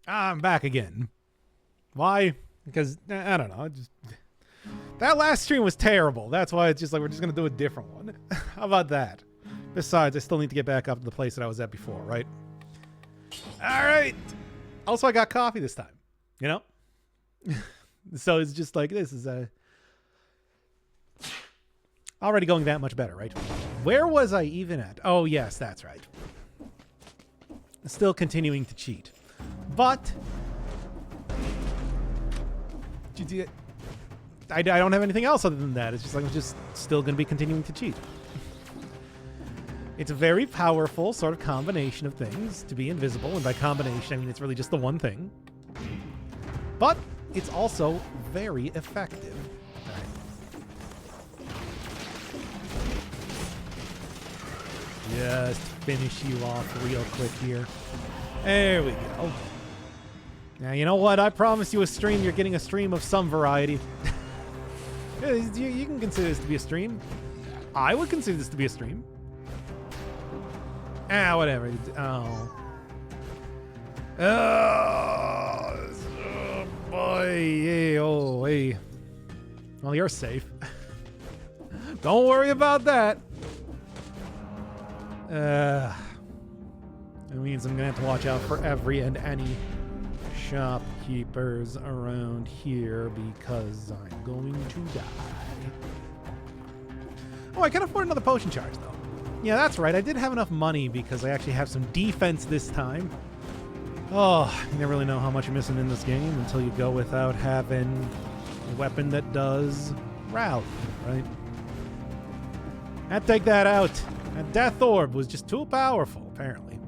I'm back again. Why? Because, I don't know. That last stream was terrible. That's why it's just like, we're just going to do a different one. How about that? Besides, I still need to get back up to the place that I was at before, right? All right. Also, I got coffee this time, you know? So it's just like, this is already going that much better, right? Where was I even at? Oh, yes, that's right. Still continuing to cheat. But I don't have anything else other than that. It's just like I'm just still going to be continuing to cheat. It's a very powerful sort of combination of things to be invisible. And by combination, I mean it's really just the one thing. But it's also very effective. Just finish you off real quick here. There we go. Now, you know what? I promised you a stream. You're getting a stream of some variety. You can consider this to be a stream. I would consider this to be a stream. Whatever. Oh. Oh, boy. Hey, oh, hey. Well, you're safe. Don't worry about that. That means I'm gonna have to watch out for every and any shopkeepers around here because I'm going to die. Oh, I can afford another potion charge though. Yeah, that's right. I did have enough money because I actually have some defense this time. Oh, you never really know how much you're missing in this game until you go without having a weapon that does rally, right? I'd take that out. That Death Orb was just too powerful, apparently.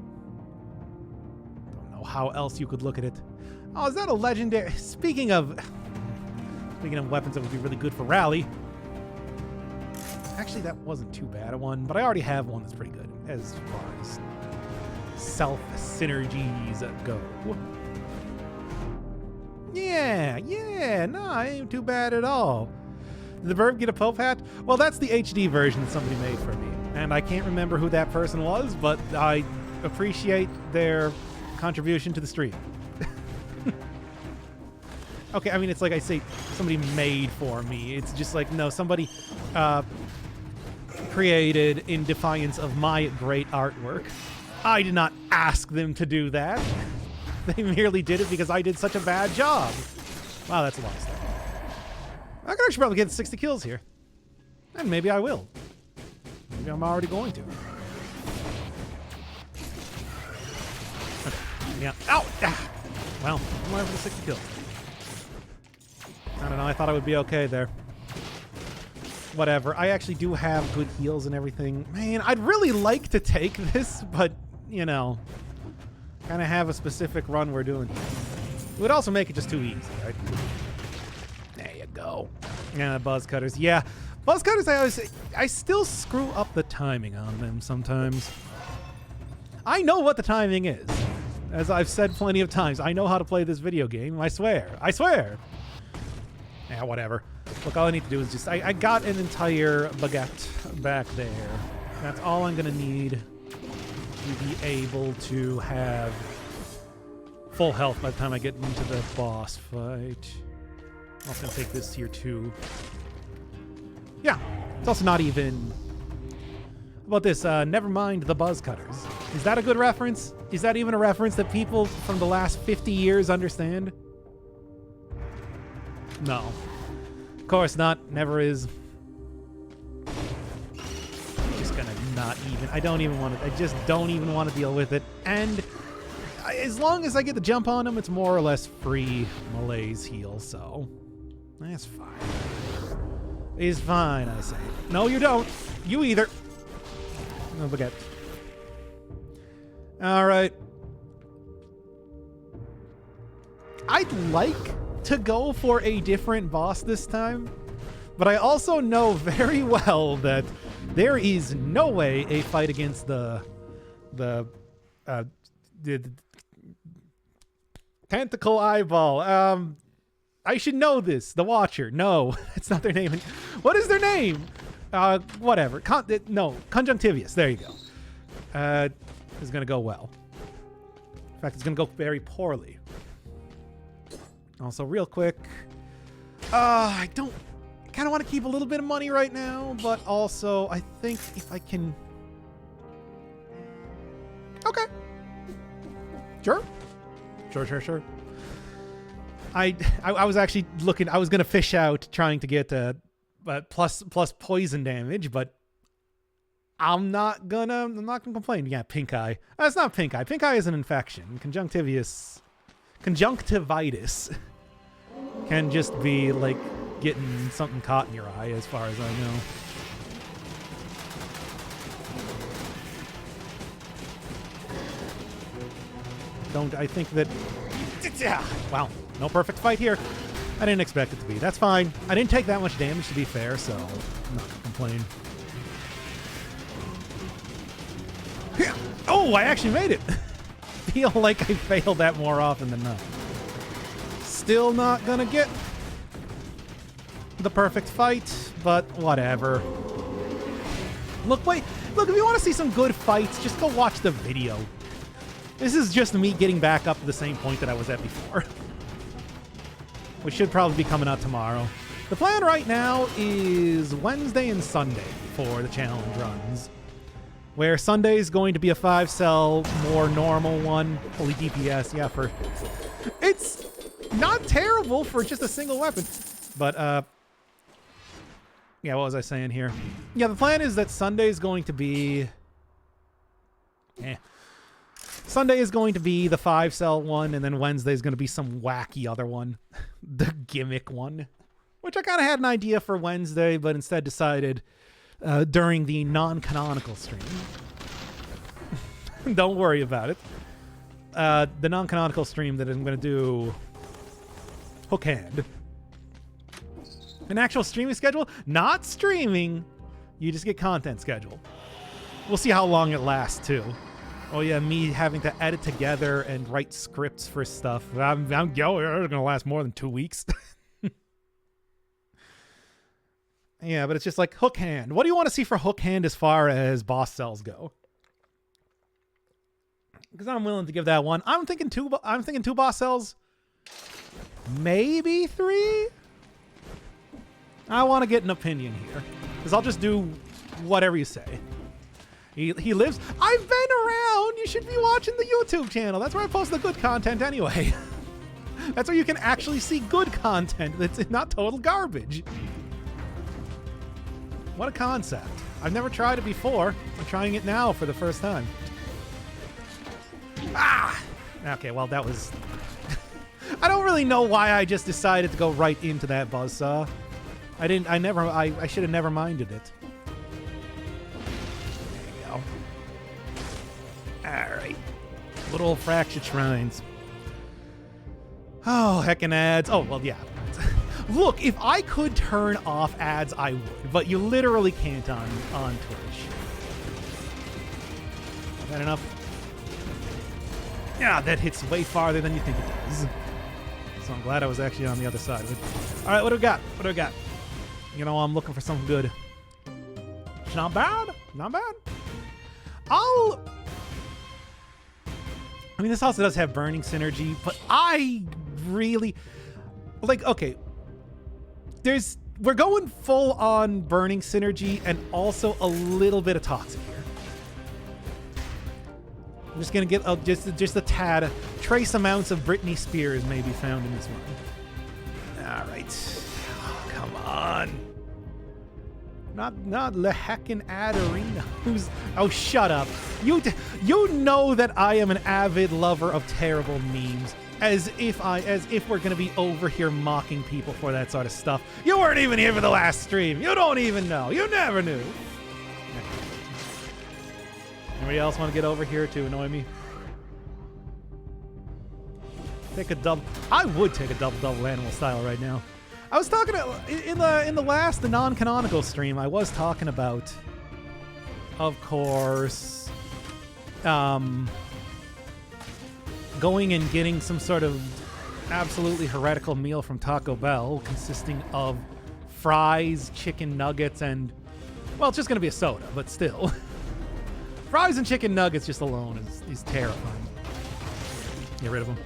Don't know how else you could look at it. Oh, is that a legendary? Speaking of weapons that would be really good for rally. Actually, that wasn't too bad a one, but I already have one that's pretty good as far as self-synergies go. Yeah, no, I ain't too bad at all. Did the Burb get a Pope hat? Well, that's the HD version that somebody made for me. And I can't remember who that person was, but I appreciate their contribution to the stream. Okay, I mean, it's like I say, somebody made for me. It's just like, no, somebody created in defiance of my great artwork. I did not ask them to do that. They merely did it because I did such a bad job. Wow, that's a lot of stuff. I could actually probably get 60 kills here. And maybe I will. Maybe I'm already going to. Okay. Yeah. Ow! Ah. Well, I'm going for the 60 kills. I don't know. I thought I would be okay there. Whatever. I actually do have good heals and everything. Man, I'd really like to take this, but, you know, kind of have a specific run we're doing. It would also make it just too easy, right? There you go. Yeah, buzz cutters. Yeah. Buzz cutters, I still screw up the timing on them sometimes. I know what the timing is. As I've said plenty of times, I know how to play this video game. I swear. I swear. Yeah, whatever. Look, all I need to do is just... I got an entire baguette back there. That's all I'm going to need to be able to have full health by the time I get into the boss fight. I'm also going to take this here, too. Yeah, it's also not even... How about this? Never mind the buzz cutters. Is that a good reference? Is that even a reference that people from the last 50 years understand? No. Of course not. Never is. I'm just gonna not even... I don't even want to... I just don't even want to deal with it. And as long as I get the jump on them, it's more or less free malaise heal, so... That's fine. It's fine, I say. No, you don't. You either. No baguette. All right. I'd like to go for a different boss this time, but I also know very well that there is no way a fight against the tentacle eyeball. I should know this. The Watcher. No, that's not their name. What is their name? Whatever. No, Conjunctivius. There you go. Is going to go well. In fact, it's going to go very poorly. Also, real quick, I kind of want to keep a little bit of money right now, but also I think if I can... Okay. Sure. Sure. I was actually looking, I was going to fish out trying to get plus poison damage, but I'm not gonna complain. Yeah, pink eye. It's not pink eye. Pink eye is an infection. Conjunctivitis can just be like getting something caught in your eye, as far as I know. I think that... Wow, no perfect fight here. I didn't expect it to be. That's fine. I didn't take that much damage, to be fair, so I'm not gonna complain. Oh, I actually made it. Feel like I fail that more often than not. Still not gonna get the perfect fight, but whatever. Look, if you want to see some good fights, just go watch the video. This is just me getting back up to the same point that I was at before. Which should probably be coming out tomorrow. The plan right now is Wednesday and Sunday for the challenge runs. Where Sunday is going to be a 5-cell, more normal one. Fully DPS, yeah, it's not terrible for just a single weapon. But, yeah, what was I saying here? Yeah, the plan is that Sunday is going to be... Sunday is going to be the 5-cell one, and then Wednesday is going to be some wacky other one. The gimmick one. Which I kind of had an idea for Wednesday, but instead decided... during the non-canonical stream. Don't worry about it. The non-canonical stream that I'm going to do Hook Hand. An actual streaming schedule? Not streaming. You just get content schedule. We'll see how long it lasts, too. Oh, yeah, me having to edit together and write scripts for stuff. I'm going to last more than 2 weeks. Yeah, but it's just like Hook Hand. What do you want to see for Hook Hand as far as boss cells go? Because I'm willing to give that one. I'm thinking two boss cells. Maybe 3? I want to get an opinion here. Because I'll just do whatever you say. He lives... I've been around! You should be watching the YouTube channel. That's where I post the good content anyway. That's where you can actually see good content that's not total garbage. What a concept. I've never tried it before. I'm trying it now for the first time. Ah! Okay, well, that was... I don't really know why I just decided to go right into that buzzsaw. I should have never minded it. There you go. Alright. Little old fractured shrines. Oh, heckin' ads. Oh, well, yeah. Look, if I could turn off ads, I would, but you literally can't on Twitch. Is that enough? Yeah, that hits way farther than you think it does. So I'm glad I was actually on the other side of it. All right, what do we got? What do we got? You know, I'm looking for something good. It's not bad. Not bad. I mean, this also does have burning synergy, but I really... Like, okay... We're going full on burning synergy and also a little bit of toxic here. I'm just gonna get just a tad. Trace amounts of Britney Spears may be found in this one. All right, oh, come on. Not the heckin' ad arena. Oh, shut up. You know that I am an avid lover of terrible memes. As if we're gonna be over here mocking people for that sort of stuff. You weren't even here for the last stream. You don't even know. You never knew. Anybody else want to get over here to annoy me? Take a double. I would take a double animal style right now. I was talking in the last non-canonical stream. I was talking about, of course, going and getting some sort of absolutely heretical meal from Taco Bell consisting of fries, chicken nuggets, and, well, it's just going to be a soda, but still. Fries and chicken nuggets just alone is terrifying. Get rid of them.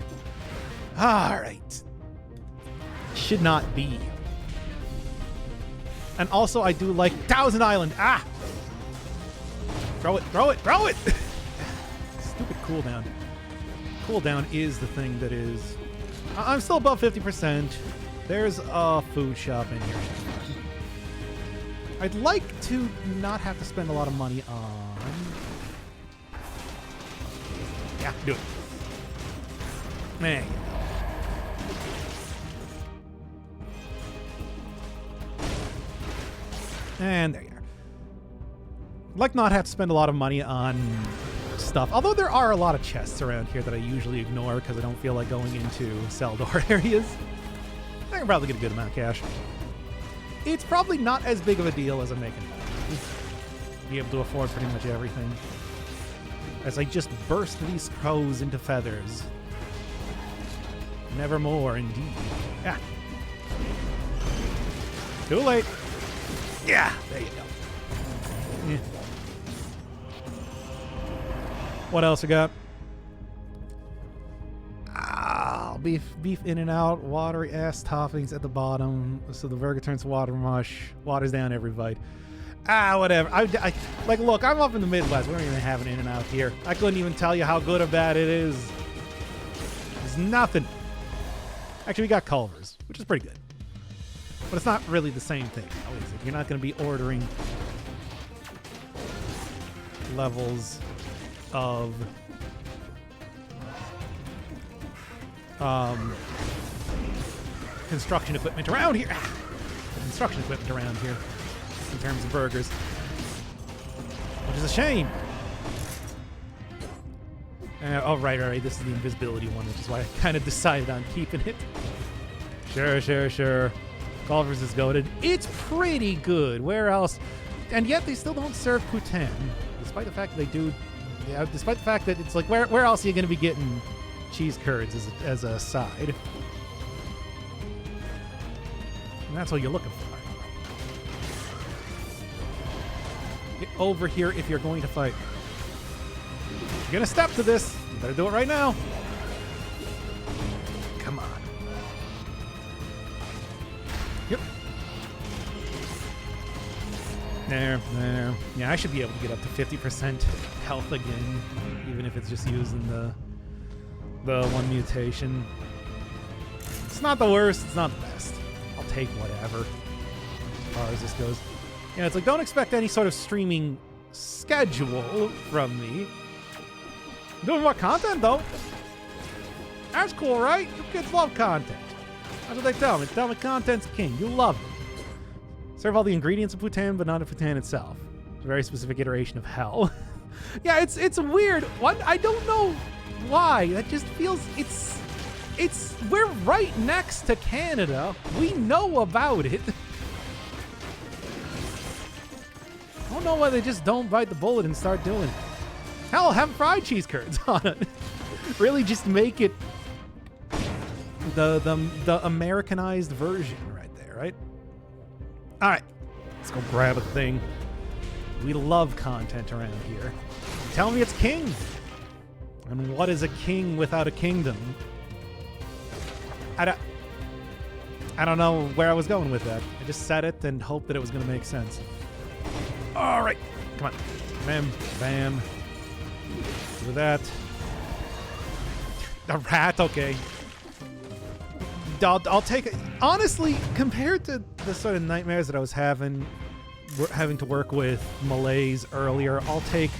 All right. should not be. And also, I do like Thousand Island. Ah! Throw it, throw it, throw it! Stupid cooldown. Cooldown is the thing that is... I'm still above 50%. There's a food shop in here. I'd like to not have to spend a lot of money on... Yeah, do it. Man. And there you are. I'd like not have to spend a lot of money on stuff. Although there are a lot of chests around here that I usually ignore because I don't feel like going into Seldor areas. I can probably get a good amount of cash. It's probably not as big of a deal as I'm making it. Be able to afford pretty much everything. As I just burst these crows into feathers. Nevermore, indeed. Yeah. Too late. Yeah, there you go. Yeah. What else we got? Beef in and out, watery ass toppings at the bottom, so the burger turns to water mush, waters down every bite. Whatever. I like, look, I'm up in the Midwest. We don't even have an in and out here. I couldn't even tell you how good or bad it is. There's nothing. Actually, we got Culver's, which is pretty good. But it's not really the same thing, now, is it? You're not going to be ordering levels of construction equipment around here. Construction equipment around here in terms of burgers, which is a shame. Oh, right. This is the invisibility one, which is why I kind of decided on keeping it. Sure. Culver's is goated. It's pretty good. Where else? And yet they still don't serve poutine, despite the fact that they do. Yeah, despite the fact that it's like, where else are you going to be getting cheese curds as a side? And that's what you're looking for. Get over here if you're going to fight. If you're going to step to this, you better do it right now. Come on. Yep. There. Yeah, I should be able to get up to 50% health again, even if it's just using the one mutation. It's not the worst, it's not the best. I'll take whatever as far as this goes. Yeah, it's like, don't expect any sort of streaming schedule from me. I'm doing more content, though. That's cool, right? You kids love content. That's what they tell me. Tell me content's king. You love it. Serve all the ingredients of poutine, but not of poutine itself. It's a very specific iteration of hell. Yeah, it's a weird one. I don't know why. That just feels... It's... We're right next to Canada. We know about it. I don't know why they just don't bite the bullet and start doing it. Hell, have fried cheese curds on it. Really just make it the Americanized version right there, right? All right, let's go grab a thing. We love content around here. Tell me it's king. And what is a king without a kingdom? I don't know where I was going with that. I just said it and hoped that it was going to make sense. All right, come on. Bam, bam. Do that. A rat, okay. I'll take it. Honestly, compared to the sort of nightmares that I was having to work with Malays earlier, I'll take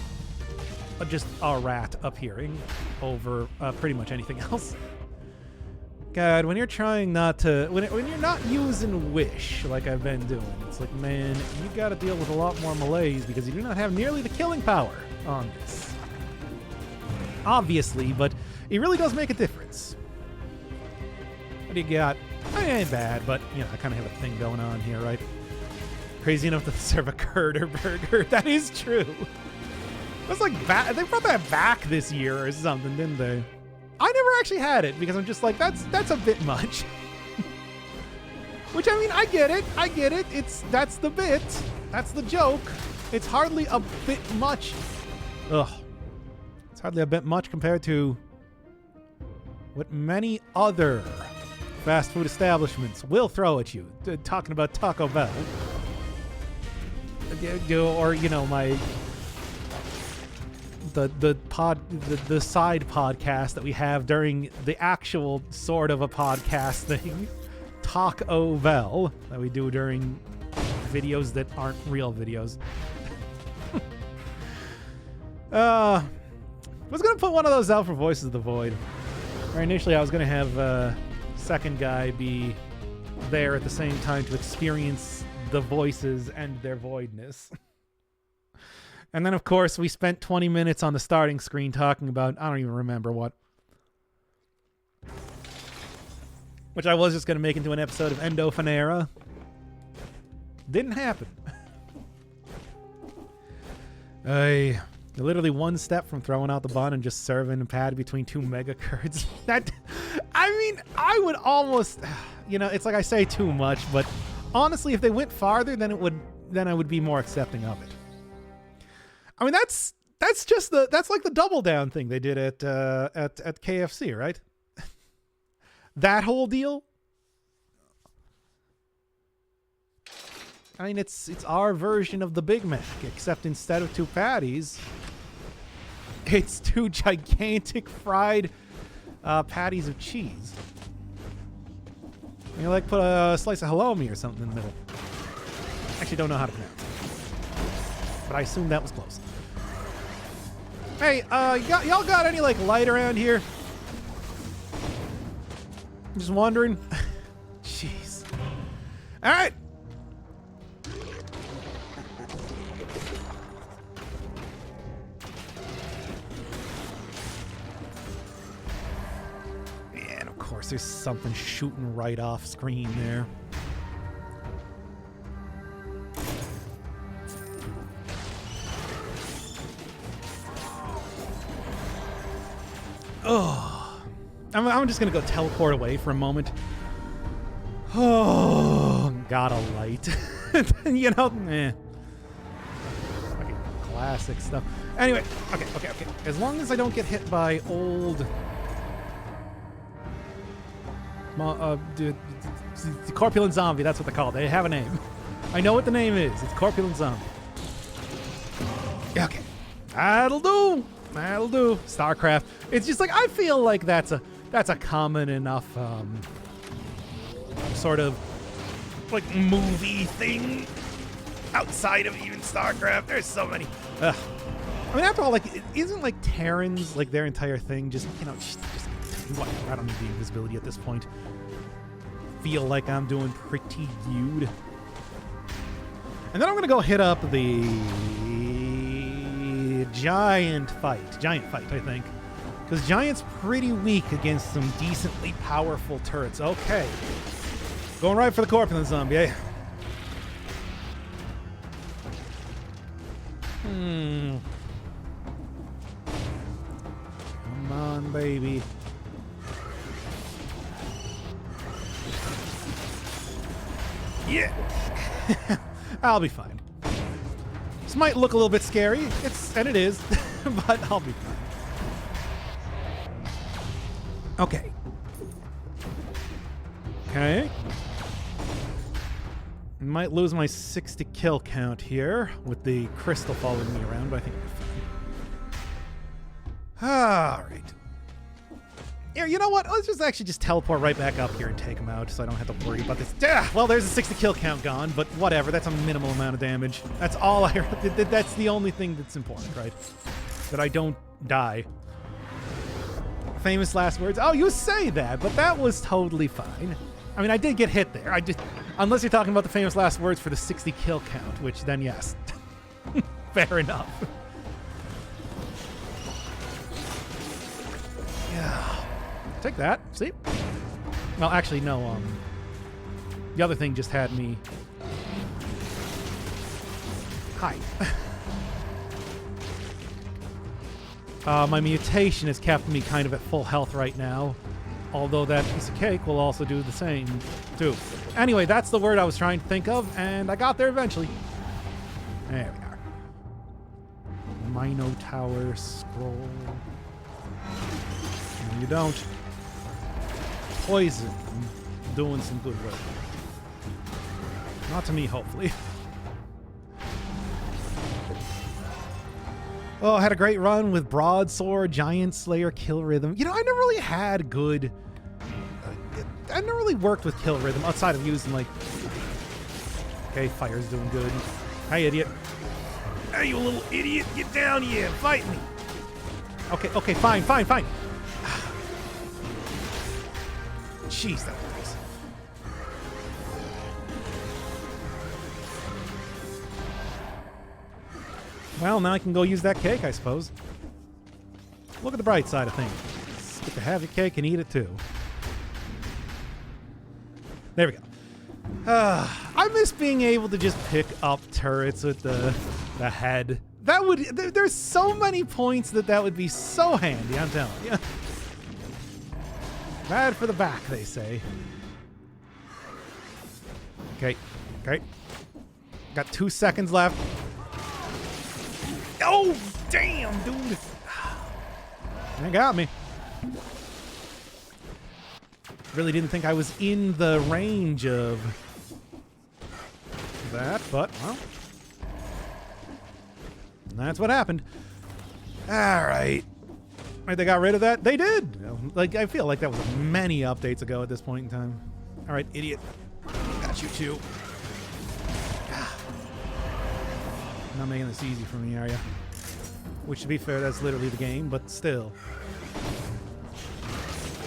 just a rat appearing over pretty much anything else. God, when you're trying not to... When you're not using Wish like I've been doing, it's like, man, you gotta deal with a lot more Malays because you do not have nearly the killing power on this. Obviously, but it really does make a difference. What do you got? I ain't bad, but, you know, I kind of have a thing going on here, right? Crazy enough to serve a curd or burger. That is true. That's like, they brought that back this year or something, didn't they? I never actually had it because I'm just like, that's a bit much. Which, I mean, I get it. That's the bit. That's the joke. It's hardly a bit much. Ugh. It's hardly a bit much compared to what many other fast food establishments will throw at you. Talking about Taco Bell. Or, you know, my... The side podcast that we have during the actual sort of a podcast thing. Taco Bell. That we do during videos that aren't real videos. I was going to put one of those out for Voices of the Void. Or initially I was going to have second guy be there at the same time to experience the voices and their voidness. And then, of course, we spent 20 minutes on the starting screen talking about, I don't even remember what. Which I was just going to make into an episode of Endophanera. Didn't happen. You're literally one step from throwing out the bun and just serving a patty between two mega curds. That, I mean, I would almost, you know, it's like I say too much, but honestly, if they went farther, then I would be more accepting of it. I mean, that's like the double down thing they did at KFC, right? That whole deal. I mean, it's our version of the Big Mac, except instead of two patties, it's two gigantic fried patties of cheese. You like put a slice of halloumi or something in the middle. Actually, don't know how to pronounce it, but I assume that was close. Hey, y'all got any like light around here? Just wondering. Jeez. All right. And of course, there's something shooting right off screen there. Oh, I'm just gonna go teleport away for a moment. Oh, got a light. You know, fucking classic stuff. Anyway, okay. As long as I don't get hit by old, the Corpulent Zombie. That's what they call it. They have a name. I know what the name is. It's Corpulent Zombie. Okay, that'll do. That'll do. StarCraft. It's just like, I feel like that's a common enough sort of like movie thing outside of even StarCraft. There's so many. I mean, after all, like, isn't like Terrans like their entire thing just, you know, just whatever. I don't need the invisibility at this point. Feel like I'm doing pretty good. And then I'm gonna go hit up the Giant fight, I think. Because Giant's pretty weak against some decently powerful turrets. Okay. Going right for the Corpulent Zombie, eh? Come on, baby. Yeah. I'll be fine. This might look a little bit scary. It is, but I'll be fine. Okay. Might lose my 60 kill count here with the crystal following me around, but I think I'll be fine. All right. Here, you know what? Let's just teleport right back up here and take him out, so I don't have to worry about this. Well, there's a 60 kill count gone, but whatever. That's a minimal amount of damage. That's all that's the only thing that's important, right? That I don't die. Famous last words. Oh, you say that, but that was totally fine. I mean, I did get hit there. Unless you're talking about the famous last words for the 60 kill count, which then yes. Fair enough. Yeah. Take that. See? Well, actually, no. The other thing just had me. Hi. My mutation has kept me kind of at full health right now. Although that piece of cake will also do the same, too. Anyway, that's the word I was trying to think of, and I got there eventually. There we are. Minotaur scroll. No, you don't. Poison. doing some good work. Not to me, hopefully. Oh, I had a great run with Broadsword, Giant Slayer, Kill Rhythm. You know, I never really had good... I never really worked with Kill Rhythm outside of using, like... Okay, Fire's doing good. Hey, idiot. Hey, you little idiot. Get down here. Fight me. Okay, fine. Jeez, that was nice. Well, now I can go use that cake, I suppose. Look at the bright side of things. Get to have your cake and eat it too. There we go. I miss being able to just pick up turrets with the head. That would... There's so many points that would be so handy, I'm telling you. Bad for the back, they say. Okay. Got 2 seconds left. Oh, damn, dude. That got me. Really didn't think I was in the range of that, but, well. That's what happened. All right. Right, they got rid of that? They did. Like, I feel like that was many updates ago at this point in time. All right, idiot. Got you too. Not making this easy for me, are you? Which, to be fair, that's literally the game, but still.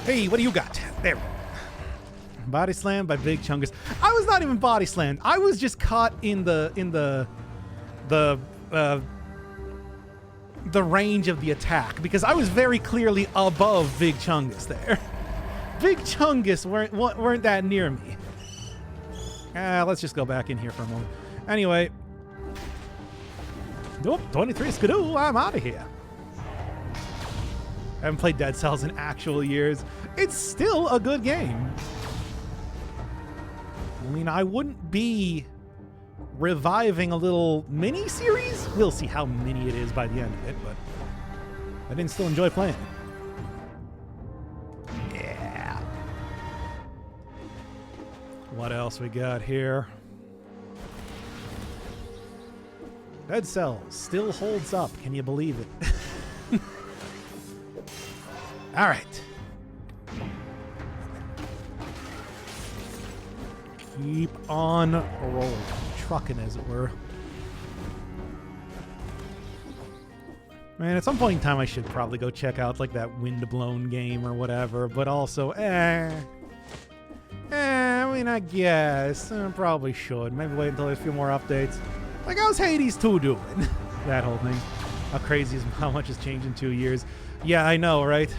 Hey, what do you got? There we go. Body slammed by Big Chungus. I was not even body slammed. I was just caught in the range of the attack because I was very clearly above Big Chungus there. Big Chungus weren't that near me. Let's just go back in here for a moment. Anyway. Nope, 23 Skidoo, I'm out of here. I haven't played Dead Cells in actual years. It's still a good game. I mean, I wouldn't be reviving a little mini-series. We'll see how mini it is by the end of it, but I didn't still enjoy playing it. Yeah. What else we got here? Dead Cells still holds up. Can you believe it? All right. Keep on rolling. Trucking, as it were. Man, at some point in time, I should probably go check out, like, that Windblown game or whatever, but also, I mean, I guess. I probably should. Maybe wait until there's a few more updates. Like, how's Hades 2 doing? That whole thing. How crazy is how much has changed in 2 years? Yeah, I know, right?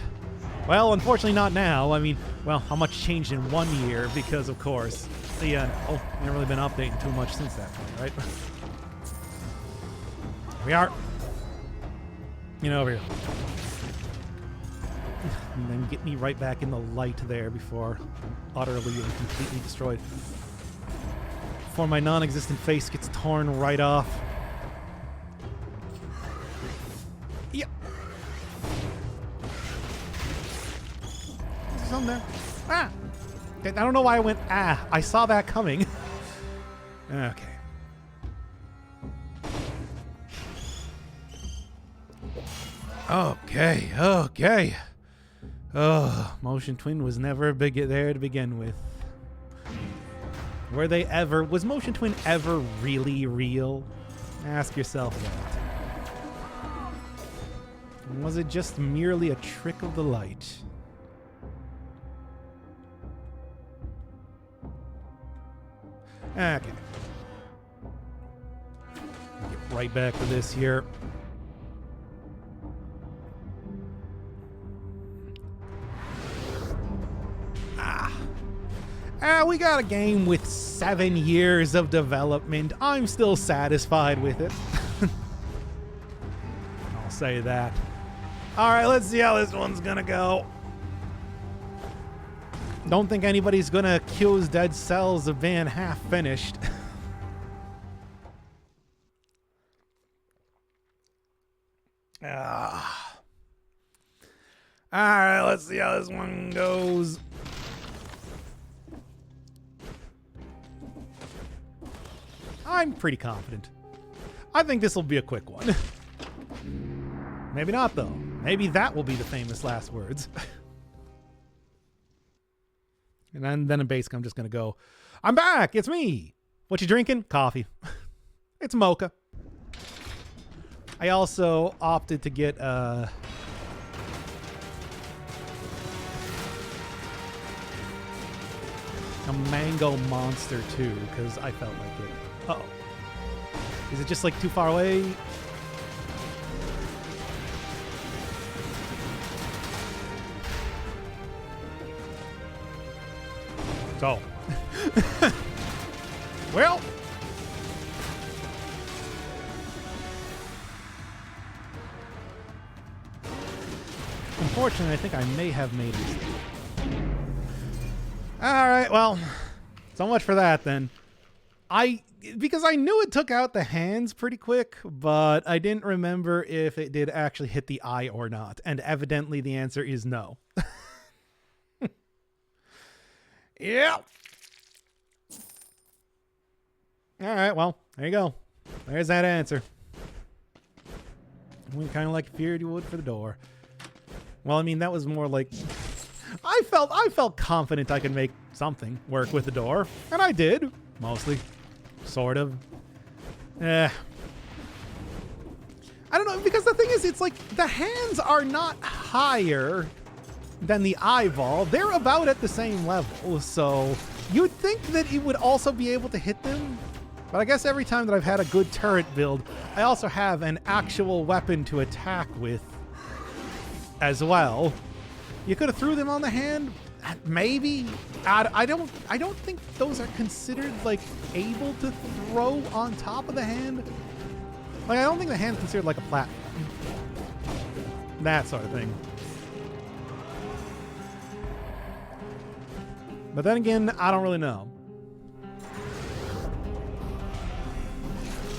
Well, unfortunately not now. I mean, well, how much changed in 1 year? Because, of course, yeah, haven't really been updating too much since that point, right? We are. You know, over here. And then get me right back in the light there before utterly and completely destroyed. Before my non-existent face gets torn right off. Yep. Is something there? Ah! Okay, I don't know why I went, ah. I saw that coming. Okay. Okay. Oh, Motion Twin was never there to begin with. Was Motion Twin ever really real? Ask yourself that. Was it just merely a trick of the light? Okay. Get right back to this here. We got a game with 7 years of development. I'm still satisfied with it. I'll say that. All right, let's see how this one's gonna go. Don't think anybody's gonna accuse Dead Cells of being half finished. All right, let's see how this one goes. I'm pretty confident. I think this will be a quick one. Maybe not, though. Maybe that will be the famous last words. And then in basic, I'm just going to go, I'm back! It's me! What you drinking? Coffee. It's mocha. I also opted to get a mango monster too, because I felt like it. Uh-oh. Is it just like too far away? So. Well. Unfortunately, I think I may have made a mistake. Alright, well, so much for that then. Because I knew it took out the hands pretty quick, but I didn't remember if it did actually hit the eye or not. And evidently the answer is no. Yeah. Alright, well, there you go. There's that answer. We kind of like feared you would for the door. Well, I mean, that was more like... I felt confident I could make something work with the door. And I did. Mostly. Sort of. I don't know, because the thing is, it's like, the hands are not higher than the eyeball. They're about at the same level, so you'd think that it would also be able to hit them. But I guess every time that I've had a good turret build, I also have an actual weapon to attack with as well. You could have threw them on the hand, maybe. I don't think those are considered like able to throw on top of the hand. Like, I don't think the hand's considered like a platform. That sort of thing. But then again, I don't really know.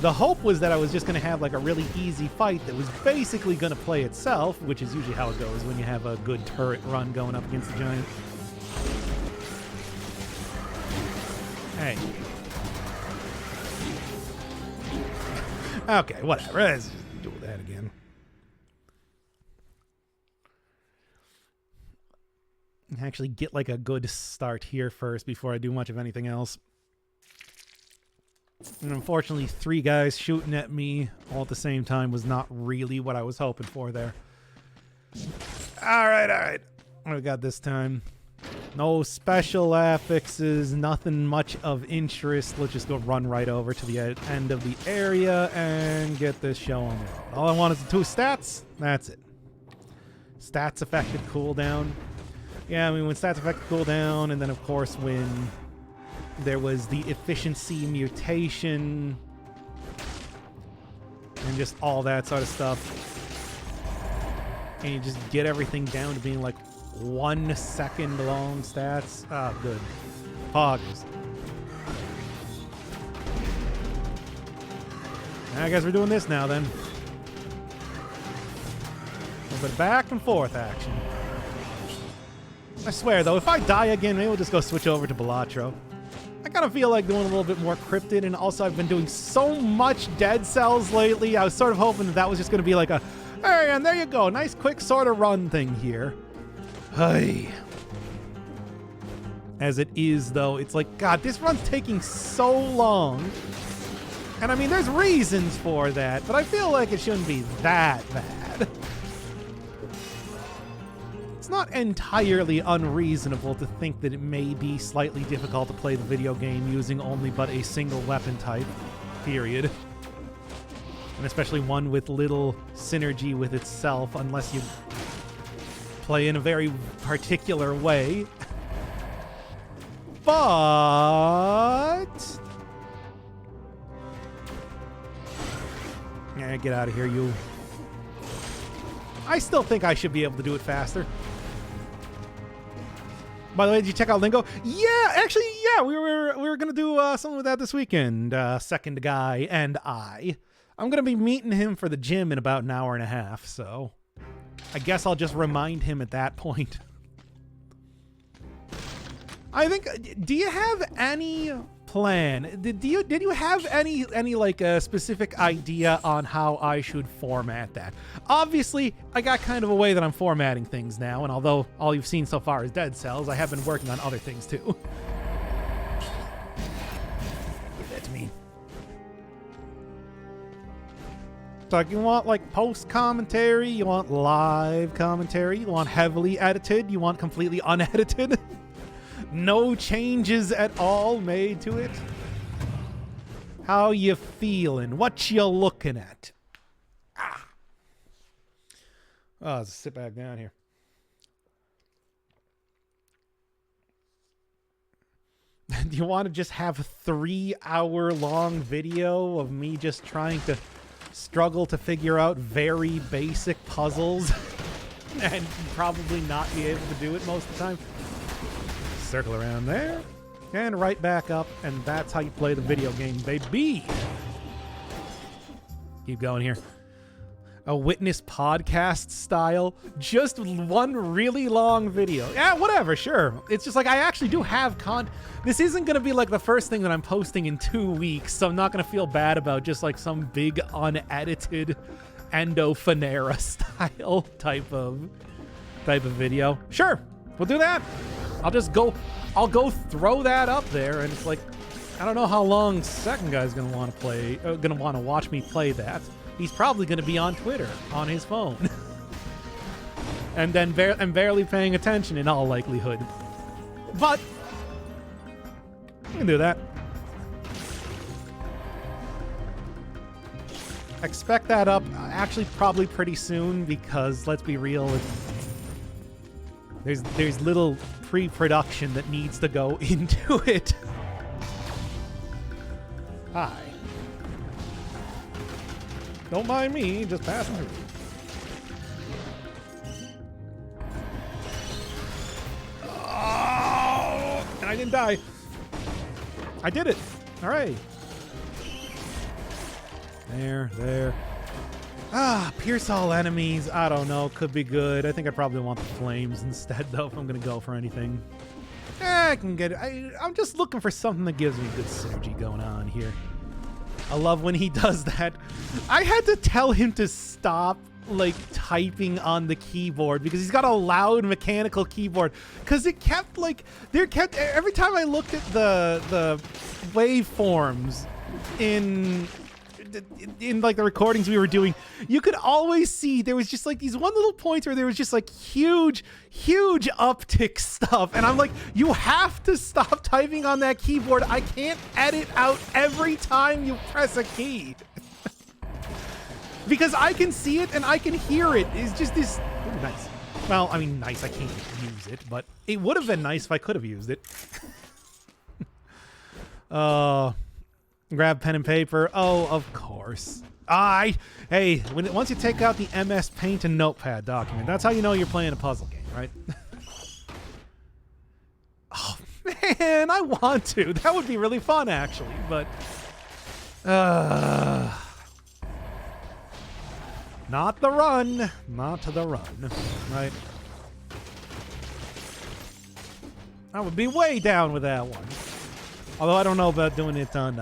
The hope was that I was just going to have like a really easy fight that was basically going to play itself, which is usually how it goes when you have a good turret run going up against the giant. Hey. Okay, whatever. Let's just do that again. Actually get like a good start here first before I do much of anything else. And unfortunately, 3 guys shooting at me all at the same time was not really what I was hoping for there. Alright. What do we got this time? No special affixes, nothing much of interest. Let's just go run right over to the end of the area and get this show on the road. All I want is the 2 stats. That's it. Stats affected cooldown. Yeah, I mean, when stats affected cooldown, and then, of course, when there was the efficiency mutation and just all that sort of stuff. And you just get everything down to being like 1 second long stats. Ah, good. Poggers. I guess we're doing this now then. A little bit of back and forth action. I swear though, if I die again, maybe we'll just go switch over to Balatro. I kind of feel like doing a little bit more cryptid, and also I've been doing so much Dead Cells lately. I was sort of hoping that was just going to be like a, hey, and there you go, nice quick sort of run thing here. Hey. As it is, though, it's like, God, this run's taking so long. And I mean, there's reasons for that, but I feel like it shouldn't be that bad. It's not entirely unreasonable to think that it may be slightly difficult to play the video game using only but a single weapon type, period. And especially one with little synergy with itself, unless you play in a very particular way. But... yeah, get out of here, you. I still think I should be able to do it faster. By the way, did you check out Lingo? Yeah, actually, yeah, we were gonna do something with that this weekend. Second guy and I'm gonna be meeting him for the gym in about an hour and a half, so I guess I'll just remind him at that point. I think, do you have any plan? Did you have any like a specific idea on how I should format that? Obviously, I got kind of a way that I'm formatting things now, and although all you've seen so far is Dead Cells, I have been working on other things too. Give that to me. It's like, you want like post commentary, you want live commentary, you want heavily edited, you want completely unedited. No changes at all made to it. How you feeling? What you looking at? Ah. Oh, let's sit back down here. Do you want to just have a 3-hour-long video of me just trying to struggle to figure out very basic puzzles and probably not be able to do it most of the time? Circle around there and right back up, and that's how you play the video game, baby. Keep going here. A Witness podcast style, just one really long video. Yeah, whatever, sure. It's just like I actually do have this isn't gonna be like the first thing that I'm posting in 2 weeks, so I'm not gonna feel bad about just like some big unedited Endo Finera style type of video. Sure, we'll do that. I'll go throw that up there, and it's like, I don't know how long Second Guy's gonna want to watch me play that. He's probably gonna be on Twitter on his phone, and then barely paying attention in all likelihood. But we can do that. Expect that up actually probably pretty soon, because let's be real, there's little pre-production that needs to go into it. Hi. Don't mind me, just passing through. Oh, and I didn't die. I did it. All right. There. Ah, pierce all enemies. I don't know. Could be good. I think I probably want the flames instead, though, if I'm going to go for anything. I can get it. I'm just looking for something that gives me good synergy going on here. I love when he does that. I had to tell him to stop, like, typing on the keyboard because he's got a loud mechanical keyboard. Because it kept, like, every time I looked at the waveforms in like the recordings we were doing, you could always see there was just like these one little points where there was just like huge uptick stuff, and I'm like, you have to stop typing on that keyboard. I can't edit out every time you press a key. Because I can see it and I can hear it. It's just this nice. Well, I mean, nice, I can't use it, but it would have been nice if I could have used it. Grab pen and paper. Oh, of course. Hey, once you take out the MS Paint and Notepad document, that's how you know you're playing a puzzle game, right? Oh, man, I want to. That would be really fun, actually, but... Not the run. Not the run, right? I would be way down with that one. Although I don't know about doing it on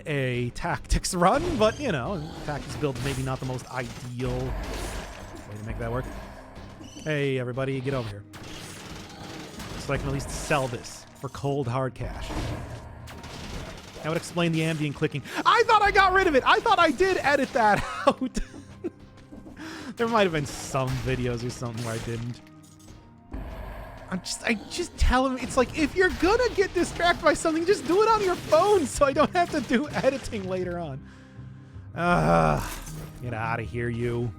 a tactics run, but you know, tactics build maybe not the most ideal way to make that work. Hey, everybody, get over here. So I can at least sell this for cold hard cash. That would explain the ambient clicking. I thought I got rid of it. I thought I did edit that out. There might have been some videos or something where I didn't. I just tell him, it's like, if you're gonna get distracted by something, just do it on your phone so I don't have to do editing later on. Get out of here, you.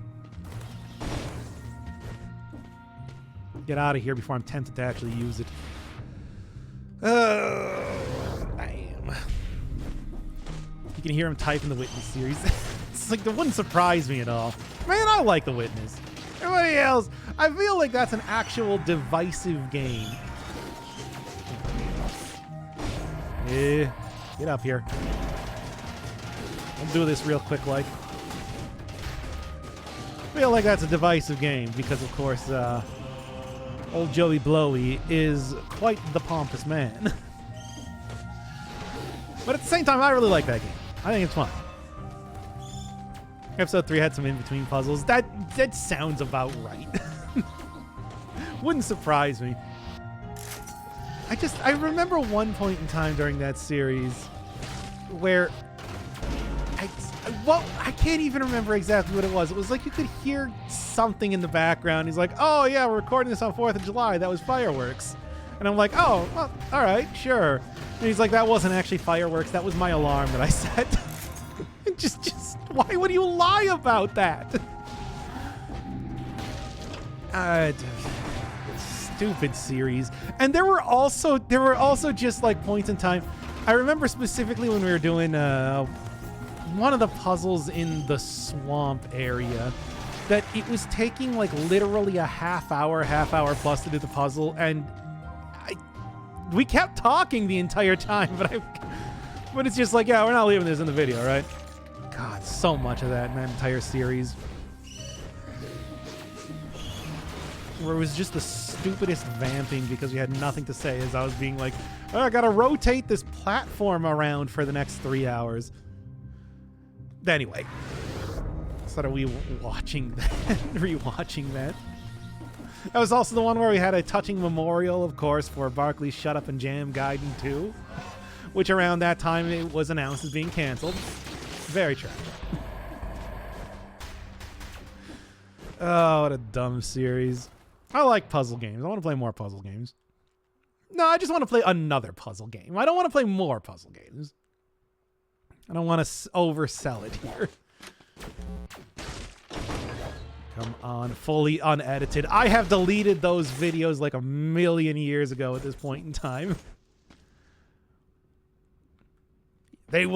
Get out of here before I'm tempted to actually use it. Damn. You can hear him type in the Witness series. It's like, that wouldn't surprise me at all. Man, I like the Witness. Everybody else, I feel like that's an actual divisive game. Yeah, get up here. I'll do this real quick, like. I feel like that's a divisive game because, of course, old Joey Blowy is quite the pompous man. But at the same time, I really like that game. I think it's fun. Episode 3 had some in-between puzzles. That sounds about right. Wouldn't surprise me. I remember one point in time during that series where I can't even remember exactly what it was. It was like you could hear something in the background. He's like, oh yeah, we're recording this on 4th of July. That was fireworks. And I'm like, oh, well, all right, sure. And he's like, that wasn't actually fireworks. That was my alarm that I set. just why would you lie about that? Stupid series. And there were also just like points in time. I remember specifically when we were doing one of the puzzles in the swamp area that it was taking like literally a half hour plus to do the puzzle, and we kept talking the entire time, but it's just like, yeah, we're not leaving this in the video, right? God, so much of that in that entire series. Where it was just the stupidest vamping because we had nothing to say as I was being like, oh, I gotta rotate this platform around for the next 3 hours. Anyway, instead of rewatching that. That was also the one where we had a touching memorial, of course, for Barkley's Shut Up and Jam Gaiden 2, which around that time it was announced as being canceled. Very tragic. Oh, what a dumb series. I like puzzle games. I want to play more puzzle games. No, I just want to play another puzzle game. I don't want to play more puzzle games. I don't want to oversell it here. Come on, fully unedited. I have deleted those videos like a million years ago at this point in time. They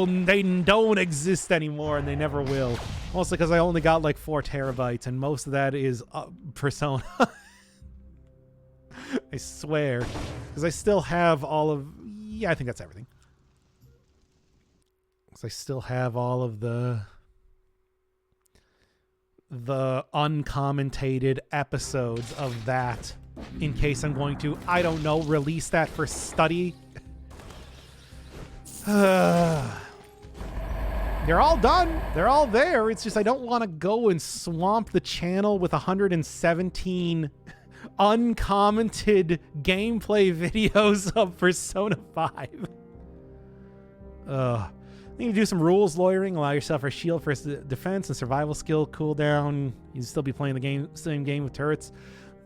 don't exist anymore, and they never will. Mostly because I only got like 4 terabytes, and most of that is Persona. I swear. Because I still have all of... Yeah, I think that's everything. Because I still have all of the uncommentated episodes of that in case I'm going to, I don't know, release that for study. They're all done. They're all there. It's just I don't want to go and swamp the channel with 117 uncommented gameplay videos of Persona 5. You need to do some rules lawyering, allow yourself a shield for defense and survival skill cooldown. You still be playing the same game with turrets.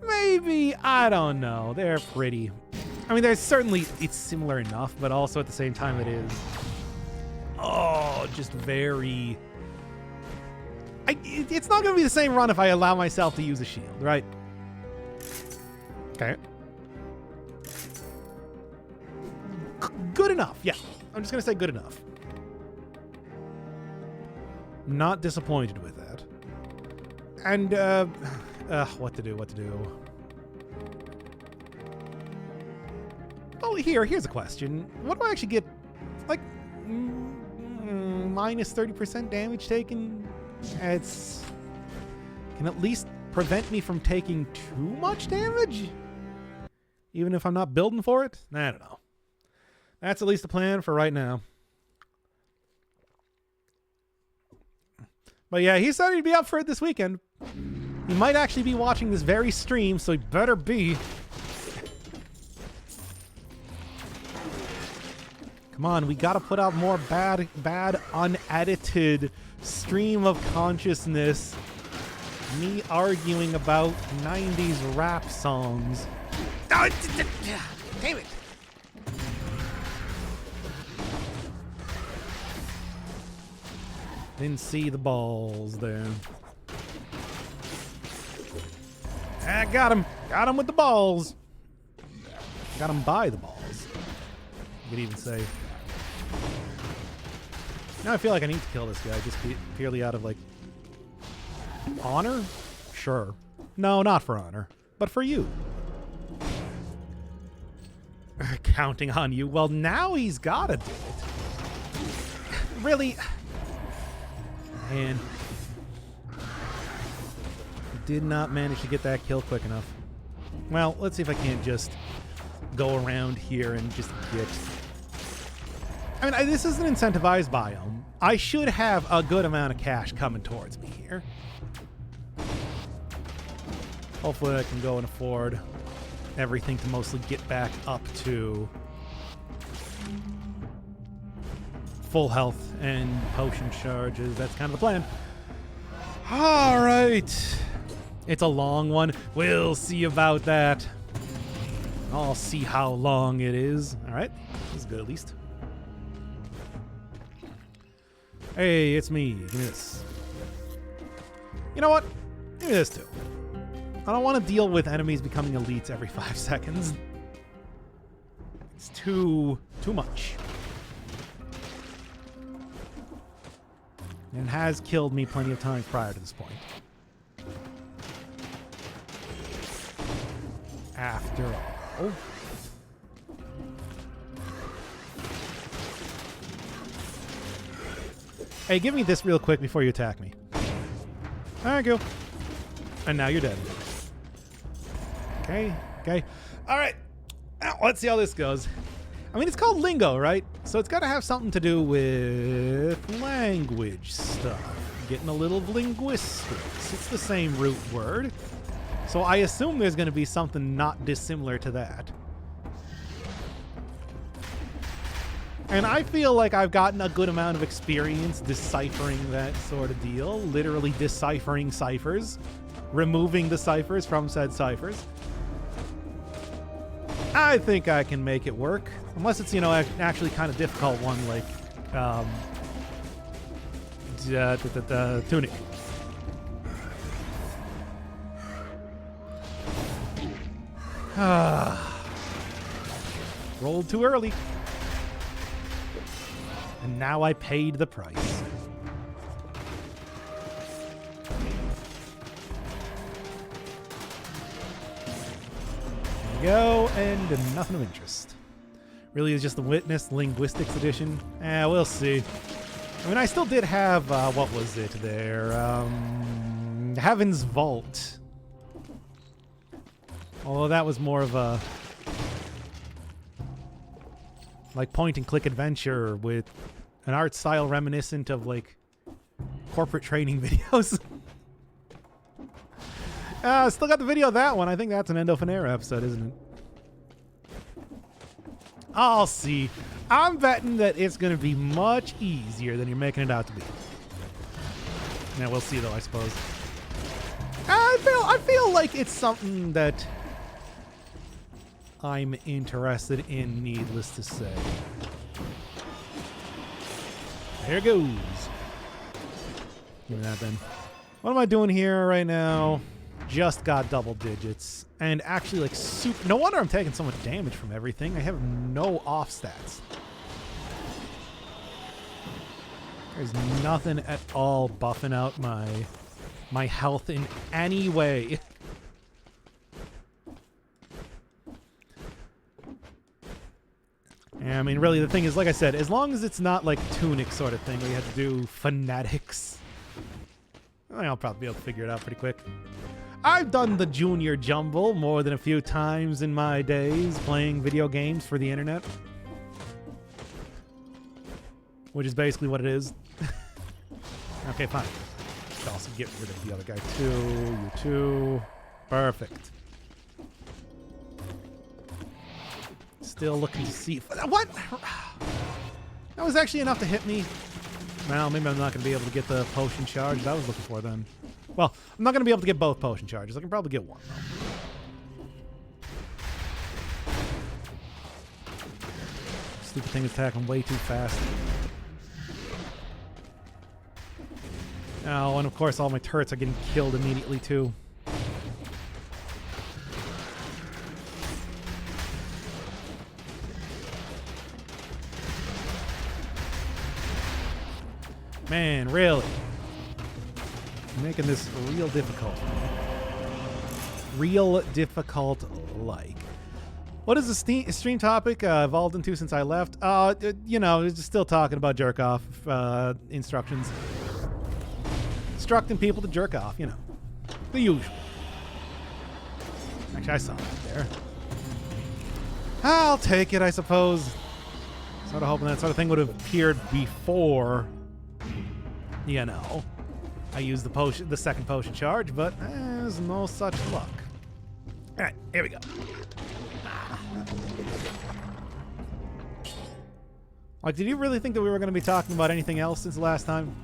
Maybe, I don't know. They're pretty. I mean, there's certainly, it's similar enough, but also at the same time it is, just very... It's not going to be the same run if I allow myself to use a shield, right? Okay. Good enough, yeah. I'm just going to say good enough. Not disappointed with that. And, what to do. Oh, here's a question. What do I actually get? Like, minus 30% damage taken? It's... Can at least prevent me from taking too much damage? Even if I'm not building for it? I don't know. That's at least the plan for right now. But yeah, he said he'd be up for it this weekend. He might actually be watching this very stream, so he better be. Come on, we gotta put out more bad, unedited stream of consciousness. Me arguing about 90s rap songs. Oh, damn it. Didn't see the balls there. I got him. Got him with the balls. Got him by the balls. You could even say. Now I feel like I need to kill this guy just purely out of, like, honor? Sure. No, not for honor. But for you. Counting on you. Well, now he's gotta do it. Really? Man. Did not manage to get that kill quick enough. Well, let's see if I can't just go around here and just get... I mean, this is an incentivized biome. I should have a good amount of cash coming towards me here. Hopefully I can go and afford everything to mostly get back up to full health and potion charges. That's kind of the plan. All right. It's a long one. We'll see about that. I'll see how long it is. All right. This is good at least. Hey, it's me. Give me this. You know what? Give me this too. I don't want to deal with enemies becoming elites every 5 seconds. It's too much. And it has killed me plenty of times prior to this point. After all. Hey, give me this real quick before you attack me. Thank you. And now you're dead. Okay. All right. Now, let's see how this goes. I mean, it's called lingo, right? So it's got to have something to do with language stuff. Getting a little linguistics. It's the same root word. So I assume there's going to be something not dissimilar to that. And I feel like I've gotten a good amount of experience deciphering that sort of deal. Literally deciphering ciphers. Removing the ciphers from said ciphers. I think I can make it work. Unless it's, actually kind of difficult one like Tunic. Rolled too early. And now I paid the price. There we go, and nothing of interest. Really is just the Witness Linguistics Edition. We'll see. I mean, I still did have, what was it there? Heaven's Vault. Although that was more of a like point and click adventure with an art style reminiscent of like corporate training videos. Still got the video of that one. I think that's an Endofinera episode, isn't it? I'll see. I'm betting that it's going to be much easier than you're making it out to be. Yeah, we'll see though, I suppose. I feel like it's something that I'm interested in, needless to say. There it goes. Give me that then. What am I doing here right now? Just got double digits. And actually, like, super. No wonder I'm taking so much damage from everything. I have no off stats. There's nothing at all buffing out my health in any way. Yeah, I mean, really, the thing is, like I said, as long as it's not like Tunic sort of thing where you have to do phonetics, I'll probably be able to figure it out pretty quick. I've done the Junior Jumble more than a few times in my days playing video games for the internet. Which is basically what it is. Okay, fine. Should also get rid of the other guy too. You too. Perfect. Still looking to see if... What? That was actually enough to hit me. Well, maybe I'm not going to be able to get the potion charge that I was looking for then. Well, I'm not going to be able to get both potion charges. I can probably get one, though. Stupid thing is attacking way too fast. Oh, and of course all my turrets are getting killed immediately, too. Man, really? Making this real difficult. Real difficult, like. What is the stream topic evolved into since I left? Just still talking about jerk off instructions. Instructing people to jerk off, the usual. Actually, I saw that there. I'll take it, I suppose. Sort of hoping that sort of thing would have appeared before, you know, I used the second potion charge, but there's no such luck. All right, here we go. Like, did you really think that we were going to be talking about anything else since the last time?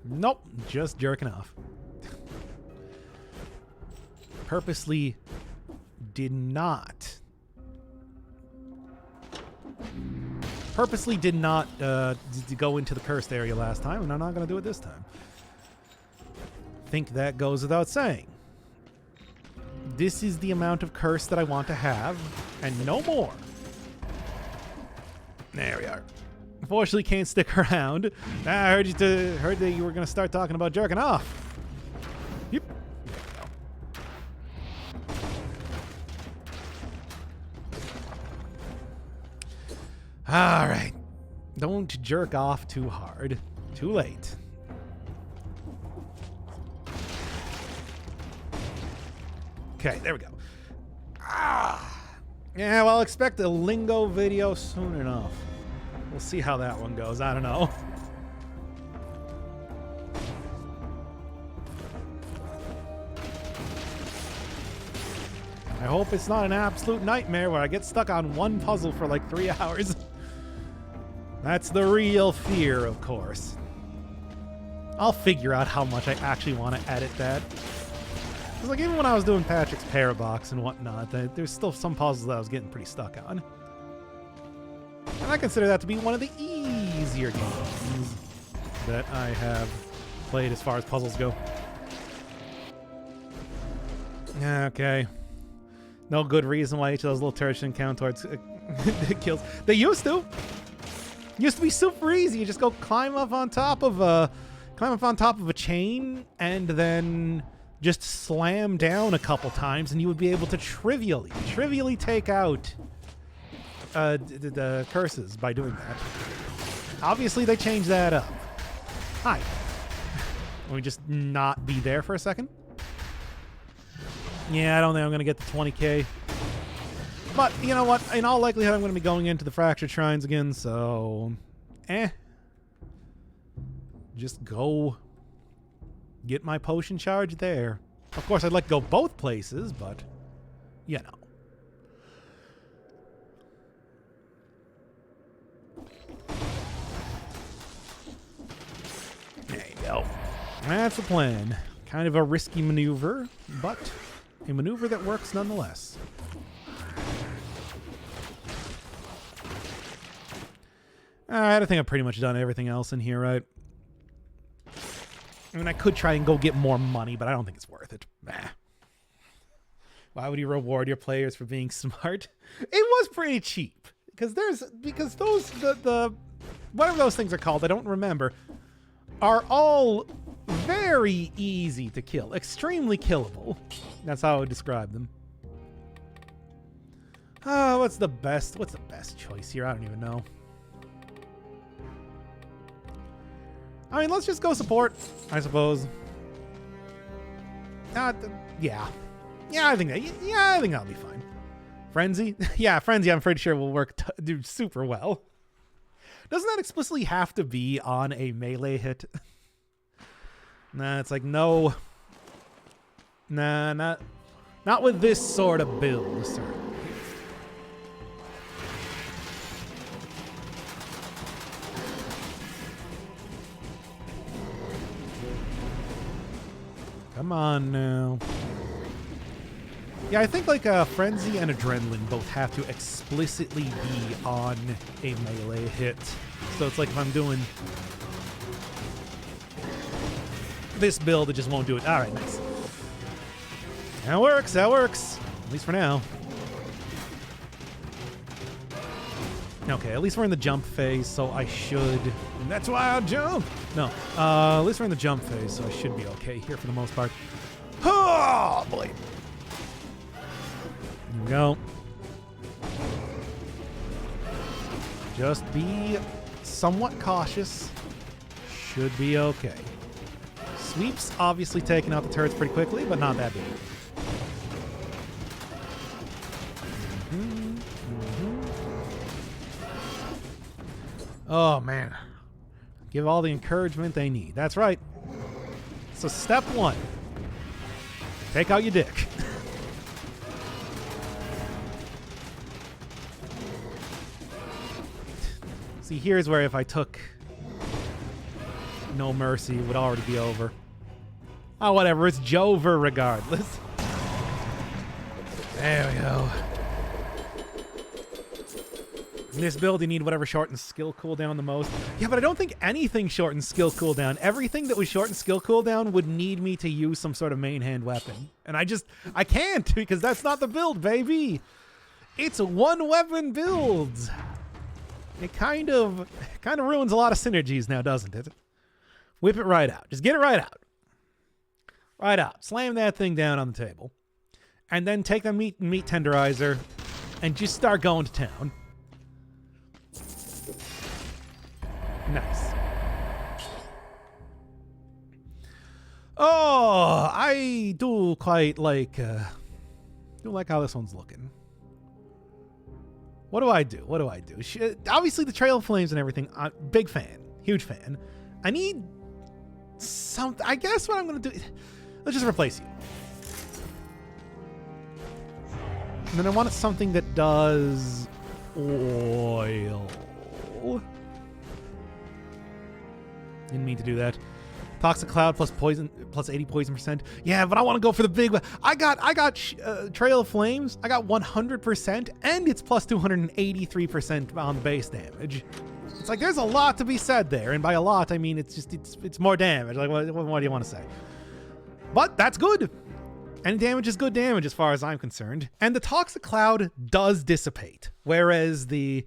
Nope, just jerking off. Purposely did not go into the cursed area last time, and I'm not going to do it this time. Think that goes without saying. This is the amount of curse that I want to have, and no more. There we are. Unfortunately, can't stick around. I heard that you were going to start talking about jerking off. Yep. All right. Don't jerk off too hard. Too late. Okay, there we go. Yeah, well, expect a lingo video soon enough. We'll see how that one goes. I don't know. I hope it's not an absolute nightmare where I get stuck on one puzzle for like 3 hours. That's the real fear, of course. I'll figure out how much I actually want to edit that. Because like even when I was doing Patrick's Parabox and whatnot, there's still some puzzles that I was getting pretty stuck on. And I consider that to be one of the easier games that I have played as far as puzzles go. Okay. No good reason why each of those little turrets shouldn't count towards kills. They used to. Used to be super easy. You just go climb up on top of a chain and then just slam down a couple times, and you would be able to trivially take out the curses by doing that. Obviously, they changed that up. Hi. Let me just not be there for a second. Yeah, I don't think I'm going to get the 20k. But, you know what? In all likelihood, I'm going to be going into the Fractured Shrines again, so... Just go get my potion charge there. Of course, I'd like to go both places, but, you know. There you go. That's the plan. Kind of a risky maneuver, but a maneuver that works nonetheless. Alright, I think I've pretty much done everything else in here, right? I mean, I could try and go get more money, but I don't think it's worth it. Why would you reward your players for being smart? It was pretty cheap. Because those, whatever those things are called, I don't remember, are all very easy to kill. Extremely killable. That's how I would describe them. What's the best choice here? I don't even know. I mean, let's just go support, I suppose. Yeah. I think that'll be fine. Frenzy? Yeah, Frenzy, I'm pretty sure will work do super well. Doesn't that explicitly have to be on a melee hit? Nah, it's like, no. Nah, not with this sort of build, sir. Come on now. Yeah, I think like Frenzy and Adrenaline both have to explicitly be on a melee hit. So it's like if I'm doing this build, it just won't do it. All right, nice. That works. At least for now. Okay, at least we're in the jump phase, so I should... And that's why I'll jump! No, at least we're in the jump phase, so I should be okay here for the most part. Oh, boy. Here we go. Just be somewhat cautious. Should be okay. Sweeps obviously taking out the turrets pretty quickly, but not that big. Oh, man. Give all the encouragement they need. That's right. So step 1. Take out your dick. See, here's where if I took No Mercy, it would already be over. Oh, whatever. It's Jover regardless. There we go. In this build, you need whatever shortens skill cooldown the most. Yeah, but I don't think anything shortens skill cooldown. Everything that would shorten skill cooldown would need me to use some sort of main hand weapon. And I can't because that's not the build, baby. It's a one weapon build. It kind of ruins a lot of synergies now, doesn't it? Whip it right out. Just get it right out. Right out. Slam that thing down on the table. And then take the meat tenderizer and just start going to town. Nice. Oh, I do quite like how this one's looking. What do I do? Obviously the Trail of Flames and everything. I'm big fan, huge fan. I need something. I guess what I'm gonna do. Let's just replace you. And then I want something that does oil. Didn't mean to do that. Toxic Cloud plus poison, plus 80 poison percent. Yeah, but I want to go for the big one. I got Trail of Flames. I got 100%, and it's plus 283% on the base damage. It's like there's a lot to be said there, and by a lot I mean it's more damage. Like what do you want to say? But that's good. Any damage is good damage as far as I'm concerned. And the Toxic Cloud does dissipate, whereas the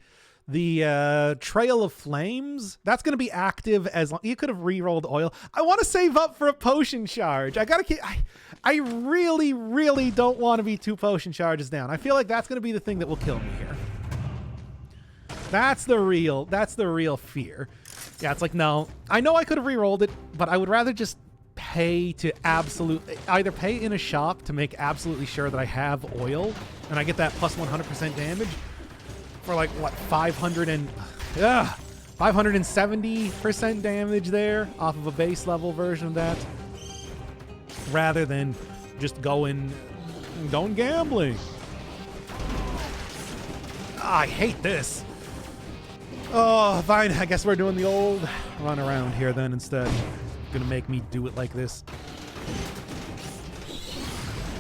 Trail of Flames, that's going to be active as long. You could have re-rolled oil. I want to save up for a potion charge. I really, really don't want to be 2 potion charges down. I feel like that's going to be the thing that will kill me here. That's the real fear. Yeah, it's like, no, I know I could have re-rolled it, but I would rather just pay to either pay in a shop to make absolutely sure that I have oil and I get that plus 100% damage for like what 570% damage there off of a base level version of that, rather than just going gambling. I hate this. Oh, fine. I guess we're doing the old run around here then instead. Gonna make me do it like this.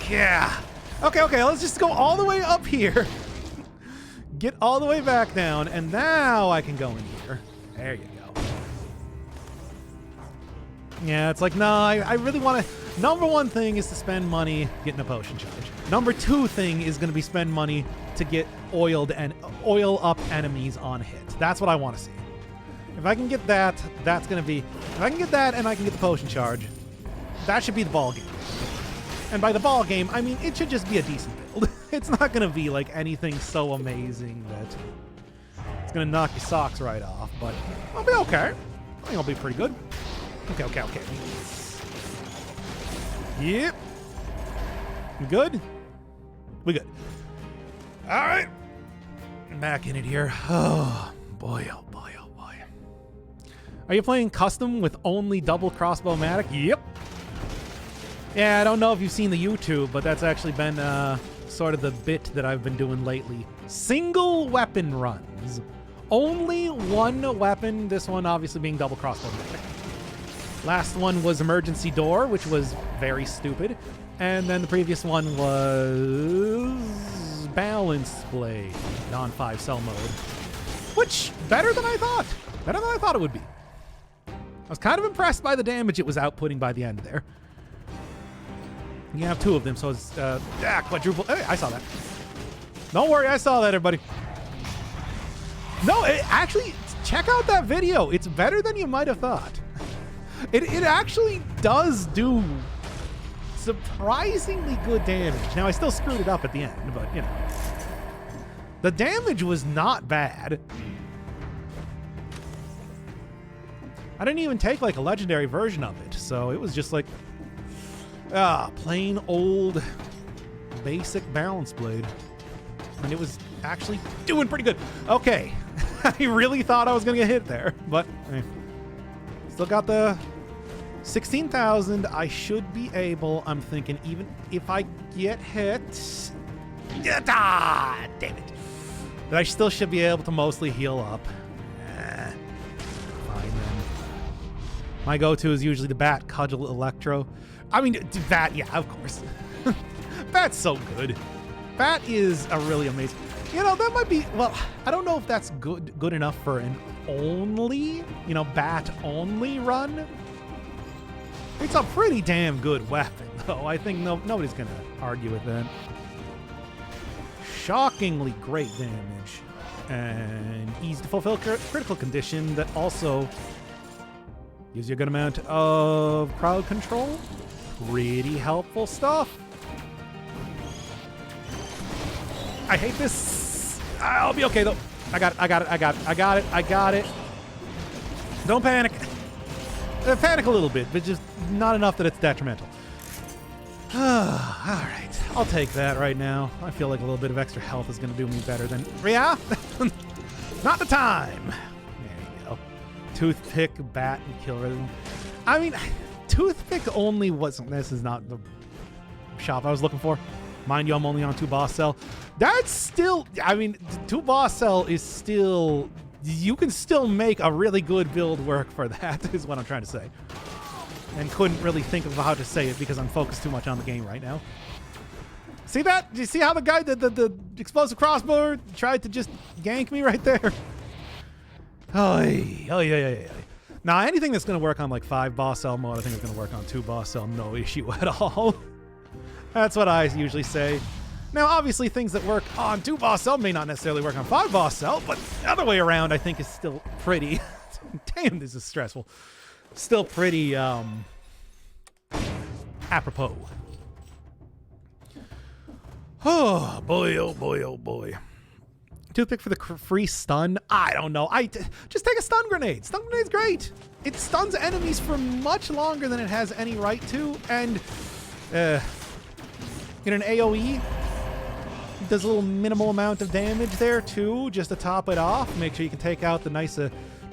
Yeah. Okay. Let's just go all the way up here. Get all the way back down, and now I can go in here. There you go. Yeah, it's like, no, I really want to... Number 1 thing is to spend money getting a potion charge. Number 2 thing is going to be spend money to get oil up enemies on hit. That's what I want to see. If I can get that, that's going to be... If I can get that and I can get the potion charge, that should be the ball game. And by the ball game, I mean, it should just be a decent build. It's not going to be like anything so amazing that it's going to knock your socks right off, but I'll be okay. I think I'll be pretty good. Okay. Yep. We good? We good. All right. Back in it here. Oh, boy. Are you playing custom with only double crossbow-matic? Yep. Yeah, I don't know if you've seen the YouTube, but that's actually been sort of the bit that I've been doing lately. Single weapon runs. Only one weapon, this one obviously being double crossbow-matic. Last one was Emergency Door, which was very stupid. And then the previous one was Balance Blade, non-5 cell mode. Which, better than I thought. Better than I thought it would be. I was kind of impressed by the damage it was outputting by the end there. You have 2 of them, so it's quadruple. Hey, I saw that. Don't worry, I saw that, everybody. No, actually, check out that video. It's better than you might have thought. It actually does do surprisingly good damage. Now, I still screwed it up at the end, but, you know. The damage was not bad. I didn't even take, like, a legendary version of it, so it was just, like, plain old basic balance blade. And it was actually doing pretty good. Okay. I really thought I was going to get hit there, but still got the 16,000. I should be able, I'm thinking, even if I get hit, damn it, that I still should be able to mostly heal up. Fine then. My go-to is usually the Bat, Cudgel, Electro. I mean, Bat, yeah, of course. Bat's so good. Bat is a really amazing. You know, that might be, well, I don't know if that's good enough for an only, Bat only run. It's a pretty damn good weapon, though. I think nobody's going to argue with that. Shockingly great damage. And easy to fulfill critical condition that also gives you a good amount of crowd control. Pretty helpful stuff. I hate this. I'll be okay, though. I got it. Don't panic. Panic a little bit, but just not enough that it's detrimental. All right. I'll take that right now. I feel like a little bit of extra health is going to do me better than... Yeah? Not the time. There you go. Toothpick, Bat, and kill rhythm. I mean, Toothpick only wasn't... This is not the shop I was looking for. Mind you, I'm only on 2 boss cell. That's still... I mean, 2 boss cell is still... You can still make a really good build work for that, is what I'm trying to say. And couldn't really think of how to say it because I'm focused too much on the game right now. See that? Do you see how the guy, the explosive crossbow tried to just gank me right there? Oh, yeah. Now, anything that's going to work on like 5 boss cell mode, I think it's going to work on 2 boss cell, no issue at all. That's what I usually say. Now, obviously, things that work on 2 boss cell may not necessarily work on 5 boss cell, but the other way around, I think, is still pretty... Damn, this is stressful. Still pretty, apropos. Oh, boy, oh, boy, oh, boy. Toothpick for the free stun? I don't know. Just take a stun grenade. Stun grenade's great. It stuns enemies for much longer than it has any right to, and, in an AoE... does a little minimal amount of damage there too, just to top it off. Make sure you can take out the nice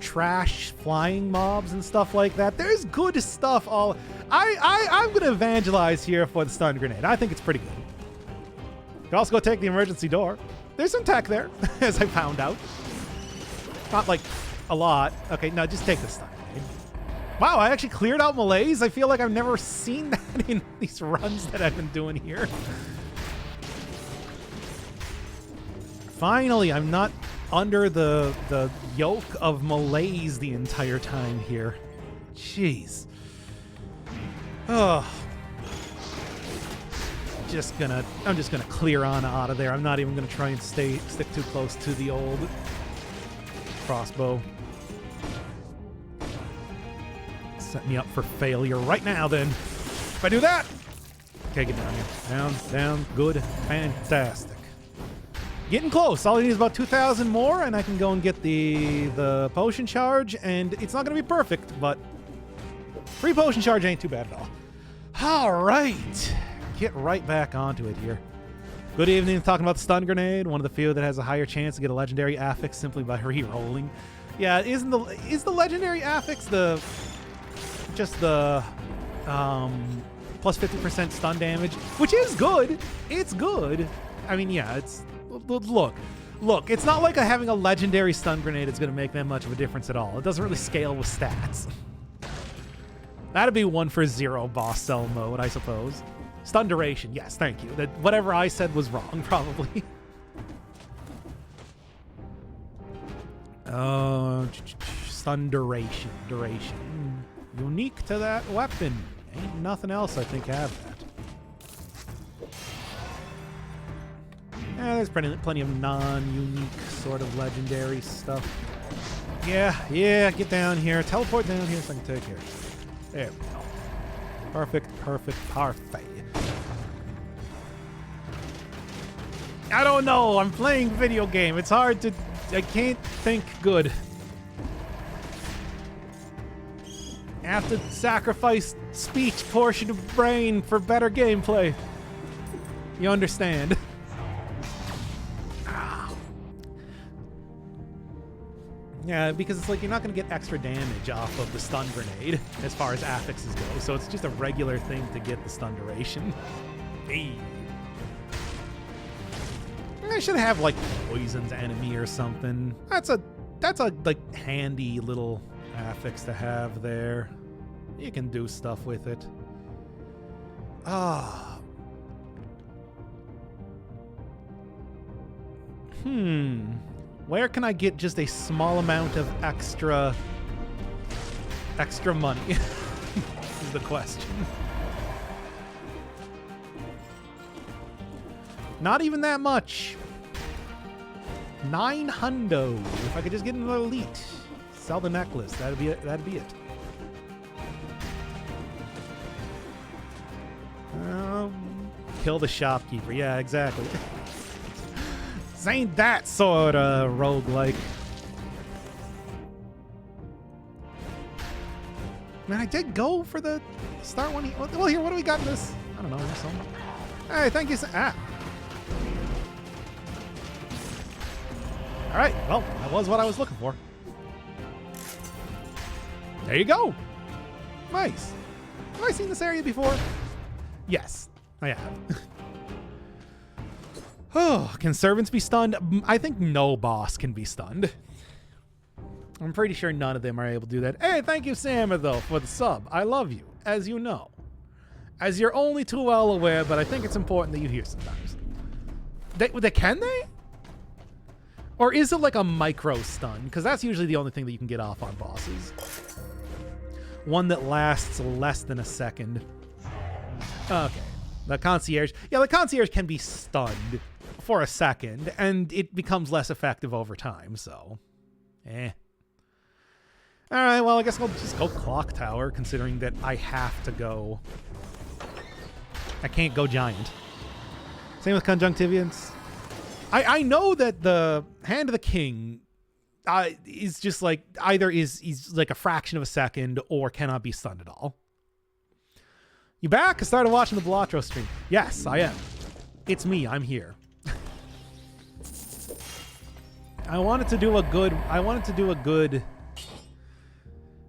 trash flying mobs and stuff like that. There's good stuff all... I'm gonna evangelize here for the stun grenade. I think it's pretty good. You can also go take the emergency door. There's some tech there, as I found out. Not like a lot. Okay, no, just take the stun grenade. Wow, I actually cleared out Malaise. I feel like I've never seen that in these runs that I've been doing here. Finally, I'm not under the yoke of Malaise the entire time here. Jeez. Oh. I'm just gonna clear on out of there. I'm not even gonna try and stick too close to the old crossbow. Set me up for failure right now then. If I do that. Okay, get down here. Down, good, fantastic. Getting close. All I need is about 2,000 more, and I can go and get the potion charge, and it's not going to be perfect, but free potion charge ain't too bad at all. All right. Get right back onto it here. Good evening. Talking about the stun grenade, one of the few that has a higher chance to get a legendary affix simply by re-rolling. Yeah, is the legendary affix just the plus 50% stun damage, which is good. It's good. I mean, yeah, it's... Look, it's not like having a legendary stun grenade is going to make that much of a difference at all. It doesn't really scale with stats. That'd be 1 for 0 boss cell mode, I suppose. Stun duration, yes, thank you. That whatever I said was wrong, probably. Stun duration. Unique to that weapon. Ain't nothing else I think have that. There's plenty of non-unique sort of legendary stuff. Yeah, get down here. Teleport down here so I can take care of it. There we go. Perfect. I don't know. I'm playing video game. It's hard to... I can't think good. I have to sacrifice speech portion of brain for better gameplay. You understand. Yeah, because it's like you're not going to get extra damage off of the stun grenade as far as affixes go, so it's just a regular thing to get the stun duration. Hey. I should have like poison's enemy or something. That's a like handy little affix to have there. You can do stuff with it. Ah. Where can I get just a small amount of extra money? Is the question. Not even that much. 9 hundo. If I could just get another elite, sell the necklace. That'd be it. That'd be it. Kill the shopkeeper. Yeah, exactly. This ain't that sort of roguelike. Man, I did go for the start one. Well, here, what do we got in this? I don't know. Something. Hey, thank you. All right. Well, that was what I was looking for. There you go. Nice. Have I seen this area before? Yes, I have. Oh, can servants be stunned? I think no boss can be stunned. I'm pretty sure none of them are able to do that. Hey, thank you, Sammer, though, for the sub. I love you, as you know. As you're only too well aware, but I think it's important that you hear sometimes. Can they? Or is it like a micro stun? Because that's usually the only thing that you can get off on bosses. One that lasts less than a second. Okay. The concierge. Yeah, the concierge can be stunned for a second, and it becomes less effective over time, so. Alright, well, I guess I'll just go Clock Tower, considering that I have to go. I can't go Giant. Same with Conjunctivians. I know that the Hand of the King is just like, either he's like a fraction of a second, or cannot be stunned at all. You back? I started watching the Balatro stream. Yes, I am. It's me. I'm here. I wanted to do a good...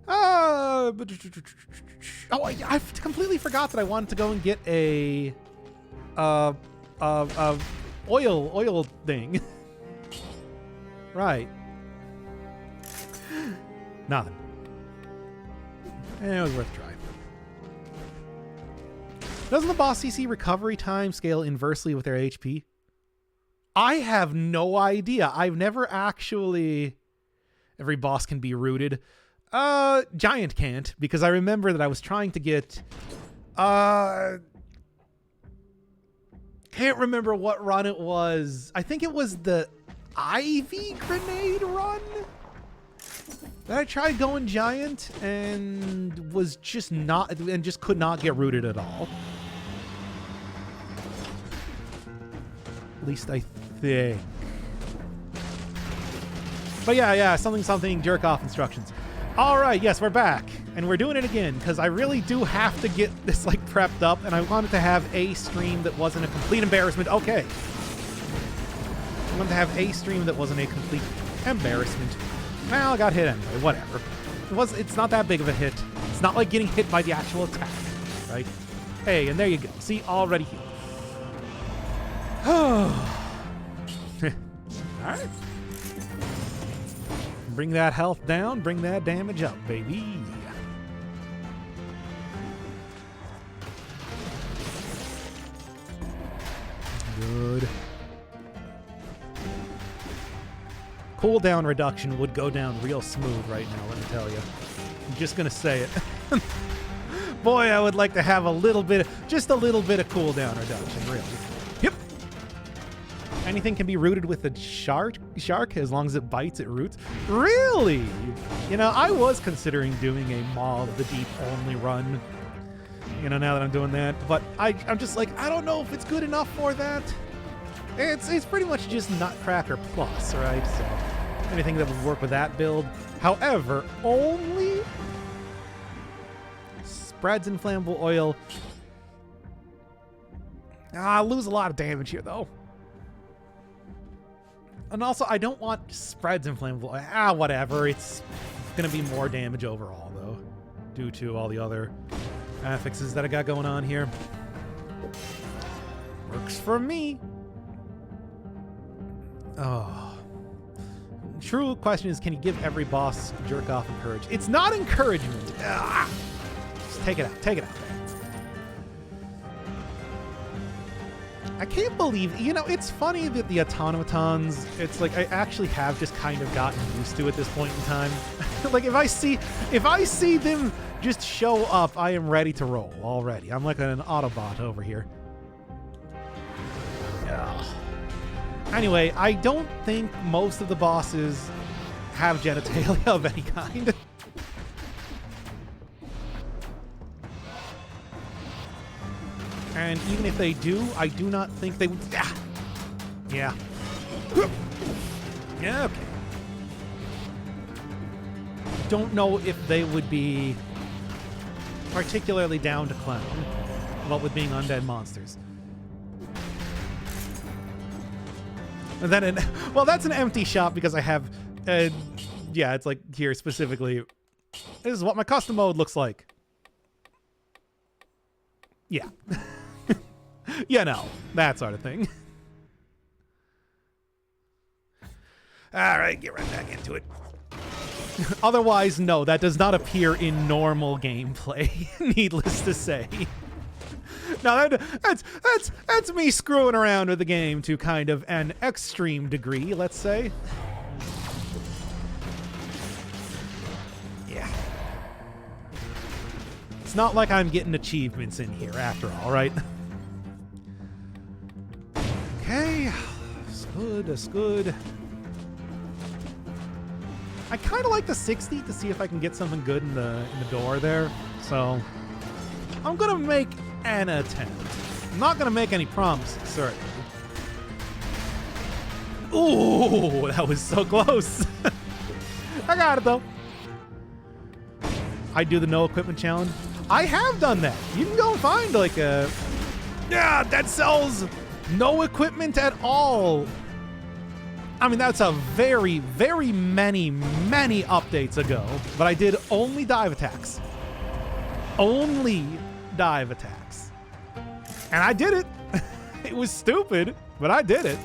Oh, I completely forgot that I wanted to go and get a... oil thing. Right. Nothing. It was worth a try. Doesn't the boss CC recovery time scale inversely with their HP? I have no idea. I've never actually... Every boss can be rooted. Giant can't, because I remember that I was trying to get... Can't remember what run it was. I think it was the Ivy Grenade run? That I tried going Giant and was just not... And just could not get rooted at all. At least I think. But yeah, something, jerk off instructions. All right, yes, we're back. And we're doing it again, because I really do have to get this, like, prepped up, and I wanted to have a stream that wasn't a complete embarrassment. Okay. I wanted to have a stream that wasn't a complete embarrassment. Well, I got hit anyway, whatever. It's not that big of a hit. It's not like getting hit by the actual attack, right? Hey, and there you go. See, already healed. Alright. Bring that health down, bring that damage up, baby. Good. Cooldown reduction would go down real smooth right now, let me tell you. I'm just gonna say it. Boy, I would like to have just a little bit of cooldown reduction, really. Yep. Anything can be rooted with a shark as long as it bites, it roots. Really? You know, I was considering doing a Maw of the Deep only run. You know, now that I'm doing that, but I'm just like, I don't know if it's good enough for that. It's pretty much just Nutcracker Plus, right? So anything that would work with that build. However, only spreads inflammable oil. I'll lose a lot of damage here, though. And also, I don't want spreads and flammable. Ah, whatever. It's going to be more damage overall, though, due to all the other affixes that I got going on here. Works for me. Oh. True question is, can you give every boss jerk off encourage? It's not encouragement. Ah. Just take it out. Take it out. I can't believe, you know, it's funny that the automatons, it's like I actually have just kind of gotten used to at this point in time. Like if I see them just show up, I am ready to roll already. I'm like an Autobot over here. Ugh. Anyway, I don't think most of the bosses have genitalia of any kind. And even if they do, I do not think they would... Ah! Yeah. Yeah, okay. Don't know if they would be particularly down to clown, what with being undead monsters. And then, well, that's an empty shop because I have... yeah, it's like here specifically. This is what my custom mode looks like. Yeah. You know, that sort of thing. All right, get right back into it. Otherwise, no, that does not appear in normal gameplay, needless to say. No, that's me screwing around with the game to kind of an extreme degree, let's say. Yeah. It's not like I'm getting achievements in here after all, right? Okay, that's good, that's good. I kind of like the 60 to see if I can get something good in the door there. So I'm gonna make an attempt. I'm not gonna make any promises, certainly. Ooh, that was so close. I got it though. I do the no equipment challenge. I have done that. You can go and find like a that sells no equipment at all. I mean, that's a very, very many updates ago, but I did only dive attacks. Only dive attacks. And I did it. It was stupid, but I did it.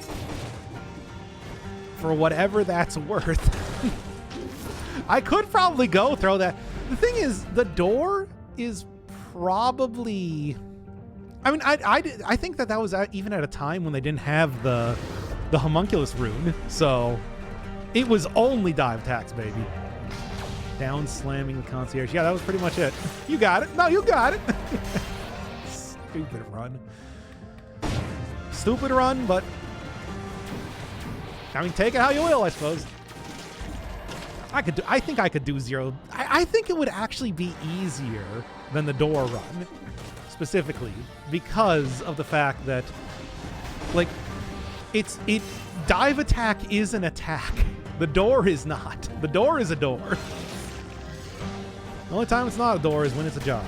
For whatever that's worth. I could probably go throw that. The thing is, the door is probably... I mean, I think that was even at a time when they didn't have the homunculus rune, so it was only dive attacks, baby. Down slamming the concierge. Yeah, that was pretty much it. You got it. No, you got it. Stupid run. Stupid run, but I mean, take it how you will, I suppose. I think I could do zero. I think it would actually be easier than the door run, specifically because of the fact that, like, dive attack is an attack. The door is not. The door is a door. The only time it's not a door is when it's ajar.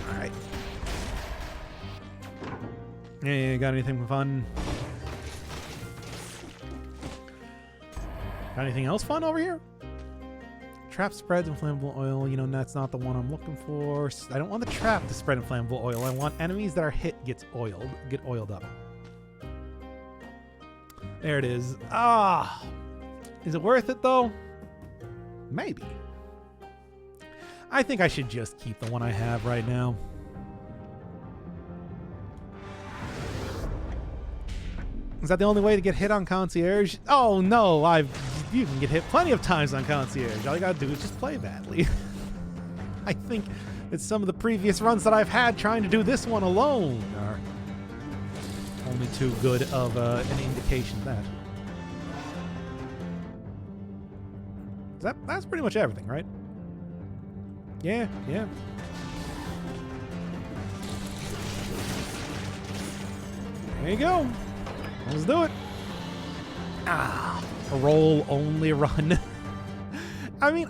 All right. Hey, got anything fun? Got anything else fun over here? Trap spreads inflammable oil. You know, that's not the one I'm looking for. I don't want the trap to spread inflammable oil. I want enemies that are hit get oiled up. There it is. Ah, is it worth it though? Maybe. I think I should just keep the one I have right now. Is that the only way to get hit on concierge? Oh no, you can get hit plenty of times on concierge. All you gotta do is just play badly. I think that some of the previous runs that I've had trying to do this one alone are only too good of an indication of that. That's pretty much everything, right? Yeah. There you go. Let's do it. A roll only run. I mean,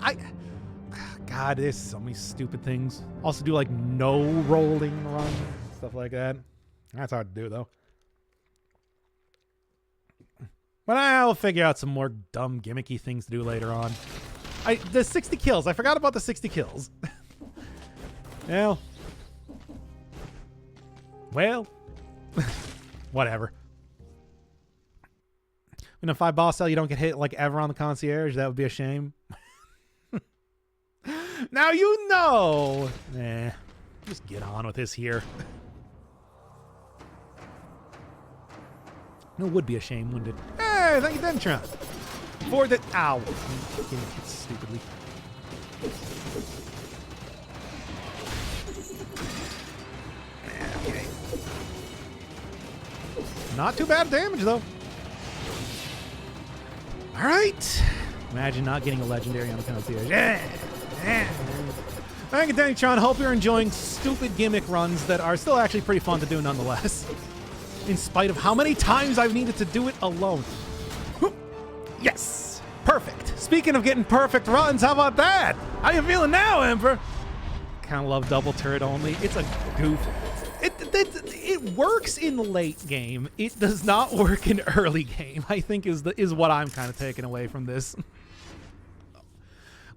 God, there's so many stupid things. Also do like no rolling run, stuff like that. That's hard to do though. But I'll figure out some more dumb gimmicky things to do later on. The 60 kills. I forgot about the 60 kills. Well. Whatever. In a 5 boss cell, you don't get hit like ever on the concierge. That would be a shame. Now you know. Just get on with this here. No, it would be a shame, wouldn't it? Hey, thank you, Dentron. For the... Ow. I'm getting hit stupidly. Okay. Not too bad damage, though. All right. Imagine not getting a legendary on the concierge. Thank you, Dentron. Hope you're enjoying stupid gimmick runs that are still actually pretty fun to do nonetheless. In spite of how many times I've needed to do it alone. Yes! Perfect. Speaking of getting perfect runs, how about that? How you feeling now, Emperor? Kind of love double turret only. It's a goof. It works in the late game. It does not work in early game, I think is what I'm kind of taking away from this.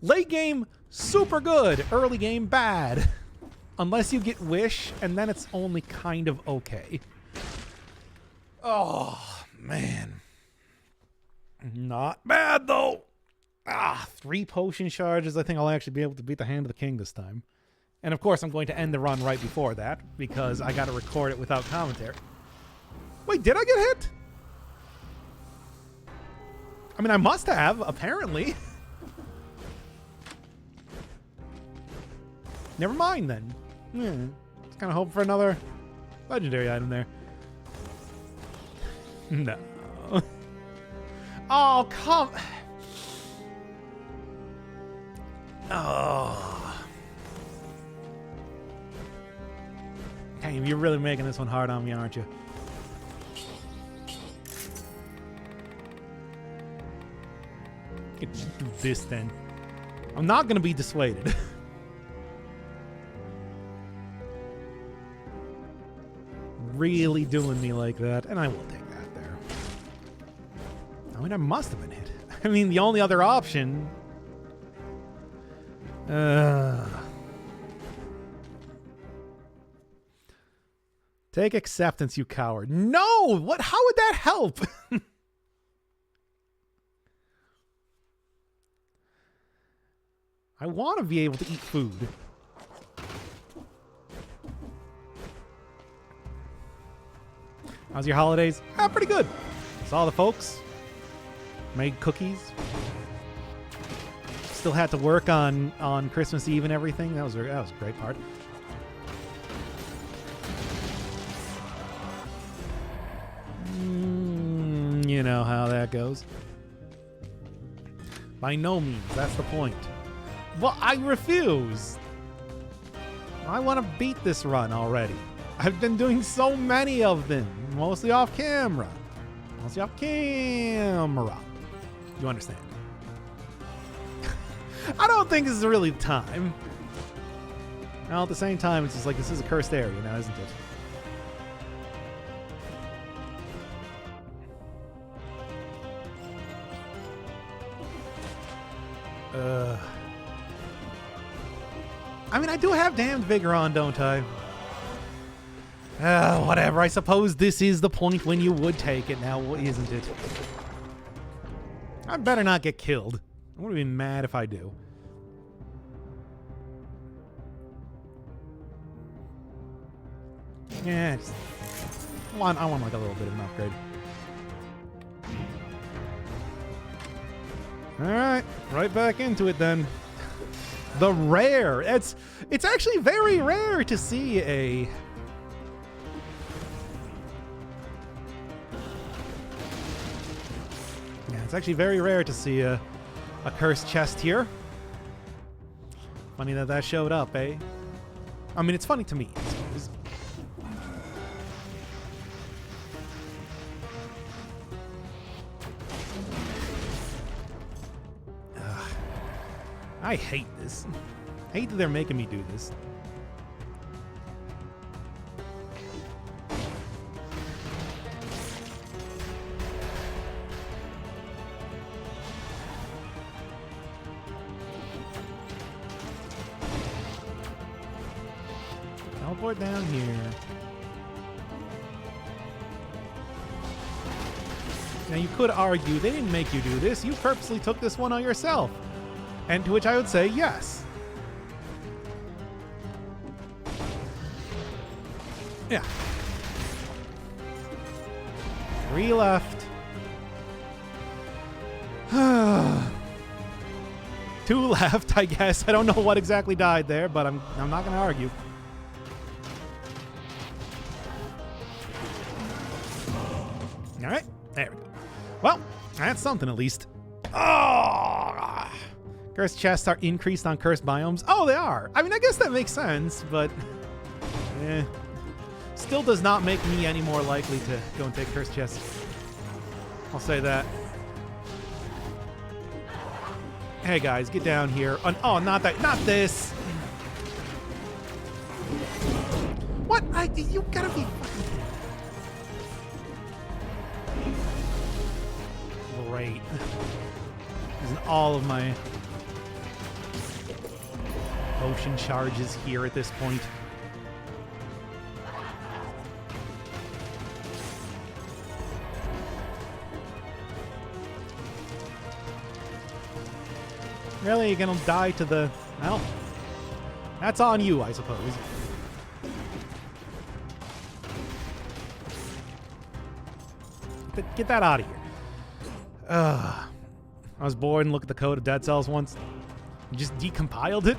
Late game, super good. Early game, bad. Unless you get Wish, and then it's only kind of okay. Oh, man. Not bad, though. 3 potion charges. I think I'll actually be able to beat the Hand of the King this time. And, of course, I'm going to end the run right before that because I got to record it without commentary. Wait, did I get hit? I mean, I must have, apparently. Never mind, then. Just kind of hope for another legendary item there. No. Oh, come. Oh. Damn, you're really making this one hard on me, aren't you? Just do this then. I'm not going to be dissuaded. Really doing me like that, and I will take that there. I mean, I must have been hit. I mean, the only other option... Take acceptance, you coward. No! What? How would that help? I want to be able to eat food. How's your holidays? Pretty good. Saw the folks. Made cookies. Still had to work on Christmas Eve and everything. That was a great part. You know how that goes. By no means. That's the point. Well, I refuse. I want to beat this run already. I've been doing so many of them. Mostly off camera. Mostly off camera. You understand? I don't think this is really the time. Now, at the same time, it's just like this is a cursed area now, isn't it? I mean, I do have damned vigor on, don't I? Whatever. I suppose this is the point when you would take it now, isn't it? I better not get killed. I would be mad if I do. Yeah, I want like a little bit of an upgrade. Alright, right back into it then. The rare. It's actually very rare to see a... Yeah, it's actually very rare to see a cursed chest here. Funny that showed up, eh? I mean, it's funny to me, I suppose. I hate this. I hate that they're making me do this. Teleport down here. Now you could argue they didn't make you do this. You purposely took this one on yourself. And to which I would say yes. Yeah. 3 left. 2 left, I guess. I don't know what exactly died there, but I'm not going to argue. All right, there we go. Well, that's something at least. Oh! Cursed chests are increased on cursed biomes. Oh, they are. I mean, I guess that makes sense, but still does not make me any more likely to go and take cursed chests. I'll say that. Hey guys, get down here. Oh, not that, not this. What? You gotta be fucking great. Using all of my potion charges here at this point. Really? You're gonna die to the... Well, that's on you, I suppose. Get that out of here. I was bored and looked at the code of Dead Cells once. You just decompiled it?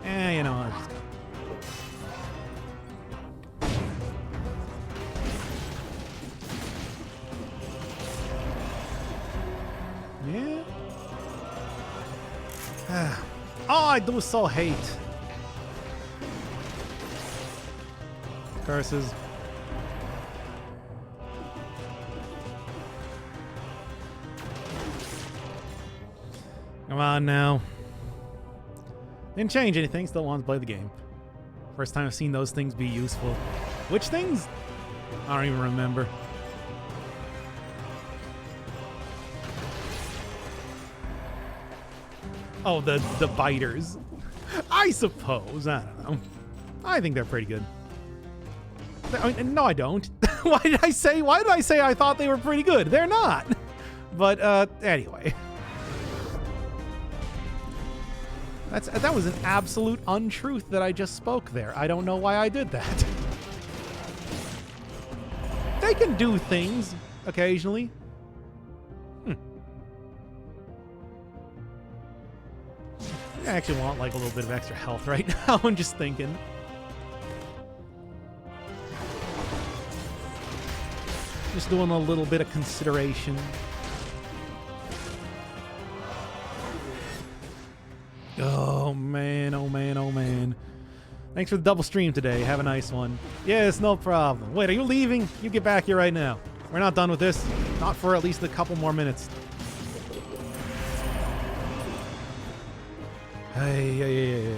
You know, I just... Yeah. Oh, I do so hate curses. Come on now. Didn't change anything, still want to play the game. First time I've seen those things be useful. Which things? I don't even remember. Oh, the biters. I suppose. I don't know. I think they're pretty good. I mean, no, I don't. Why did I say I thought they were pretty good? They're not. But anyway. That was an absolute untruth that I just spoke there. I don't know why I did that. They can do things occasionally. I actually want like a little bit of extra health right now. I'm just thinking. Just doing a little bit of consideration. Oh man, oh man, oh man. Thanks for the double stream today. Have a nice one. Yes, no problem. Wait, are you leaving? You get back here right now. We're not done with this. Not for at least a couple more minutes. Hey.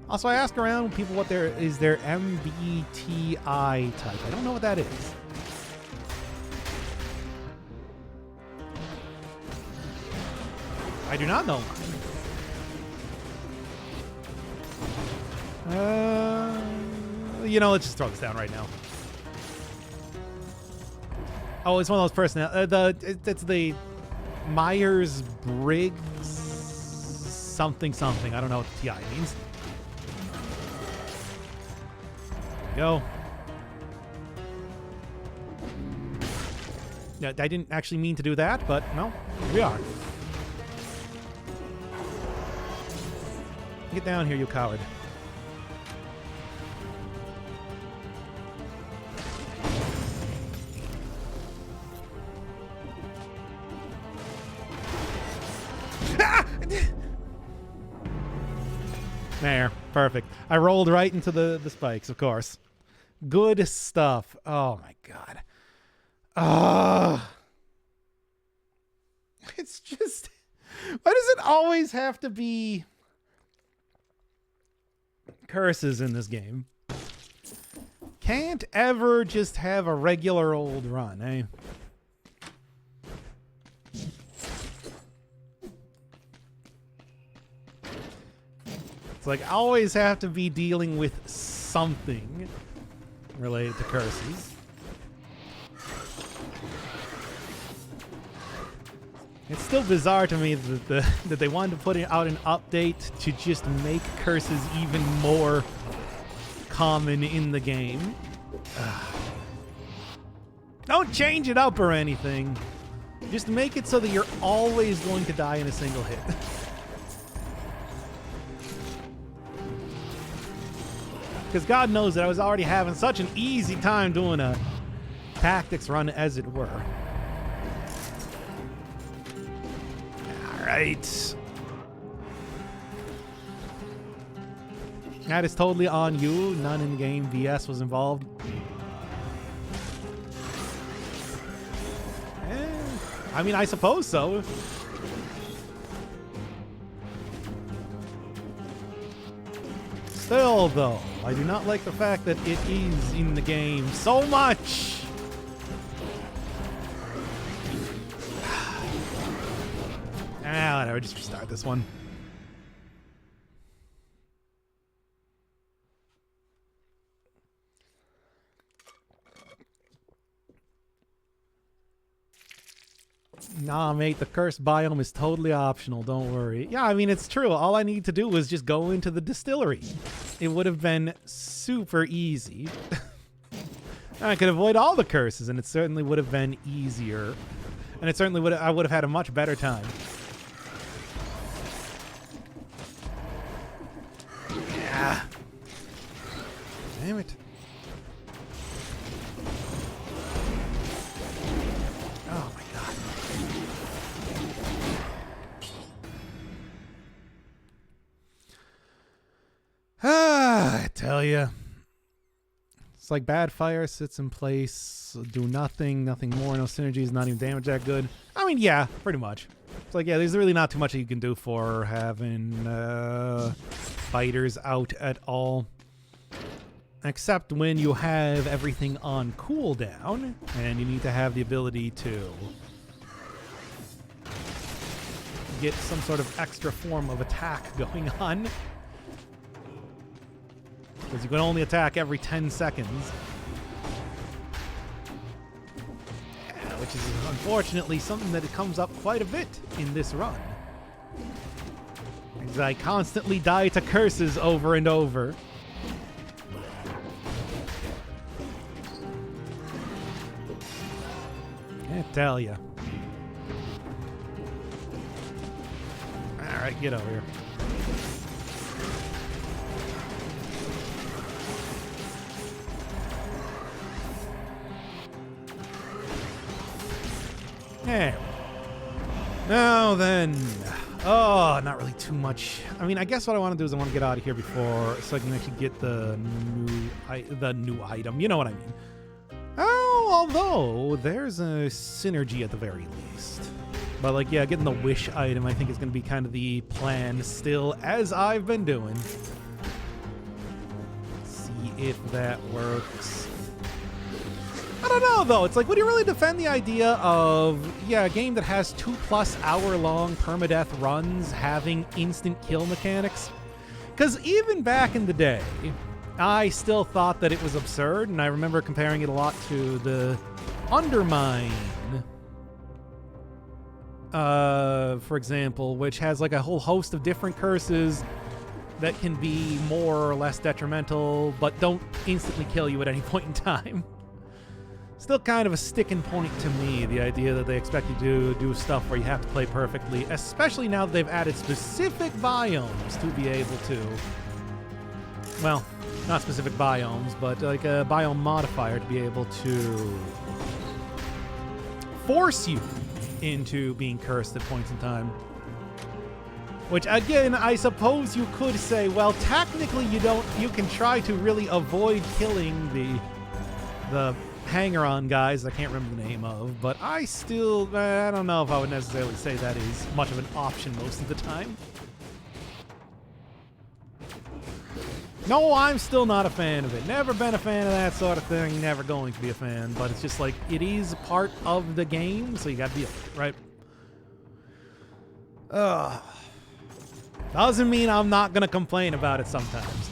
Also, I ask around people what their MBTI type. I don't know what that is. I do not know. You know, let's just throw this down right now. Oh, it's one of those personal. It's the Myers-Briggs something. I don't know what the TI means. Go. Yeah, I didn't actually mean to do that, but no, here we are. Get down here, you coward. There, perfect. I rolled right into the spikes, of course. Good stuff. Oh my god. It's just... Why does it always have to be curses in this game? Can't ever just have a regular old run, eh? It's like I always have to be dealing with something related to curses. It's still bizarre to me that that they wanted to put out an update to just make curses even more common in the game. Don't change it up or anything. Just make it so that you're always going to die in a single hit. Because God knows that I was already having such an easy time doing a tactics run, as it were. Alright. That is totally on you. None in the game. VS was involved. I mean, I suppose so. Still, though, I do not like the fact that it is in the game so much. Whatever, just restart this one. Nah, mate, the cursed biome is totally optional, don't worry. Yeah, I mean, it's true. All I need to do was just go into the distillery. It would have been super easy. I could avoid all the curses, and it certainly would have been easier. And it certainly I would have had a much better time. Yeah. Damn it. Oh my god. I tell ya. It's like bad fire sits in place, do nothing more, no synergies, not even damage that good. I mean, yeah, pretty much. It's like, yeah, there's really not too much that you can do for having fighters out at all. Except when you have everything on cooldown, and you need to have the ability to get some sort of extra form of attack going on. Because you can only attack every 10 seconds. Yeah, which is unfortunately something that it comes up quite a bit in this run. Because I constantly die to curses over and over. I tell ya. Alright, get over here. There. Now then. Oh, not really too much. I mean, I guess what I want to do is I want to get out of here before, so I can actually get the new item. You know what I mean. Oh, although there's a synergy at the very least. But like, yeah, getting the wish item I think is going to be kind of the plan still, as I've been doing. Let's see if that works. I don't know, though. It's like, would you really defend the idea of, yeah, a game that has 2+ hour-long permadeath runs having instant kill mechanics? Because even back in the day, I still thought that it was absurd, and I remember comparing it a lot to the Undermine, for example, which has like a whole host of different curses that can be more or less detrimental, but don't instantly kill you at any point in time. Still kind of a sticking point to me, the idea that they expect you to do stuff where you have to play perfectly, especially now that they've added specific biomes to be able to, well, not specific biomes, but like a biome modifier to be able to force you into being cursed at points in time. Which, again, I suppose you could say, well, technically you can try to really avoid killing the hanger-on guys I can't remember the name of, but I don't know if I would necessarily say that is much of an option most of the time. No, I'm still not a fan of it. Never been a fan of that sort of thing. Never going to be a fan. But it's just like, it is part of the game, so you gotta deal with it, right? Doesn't mean I'm not gonna complain about it sometimes.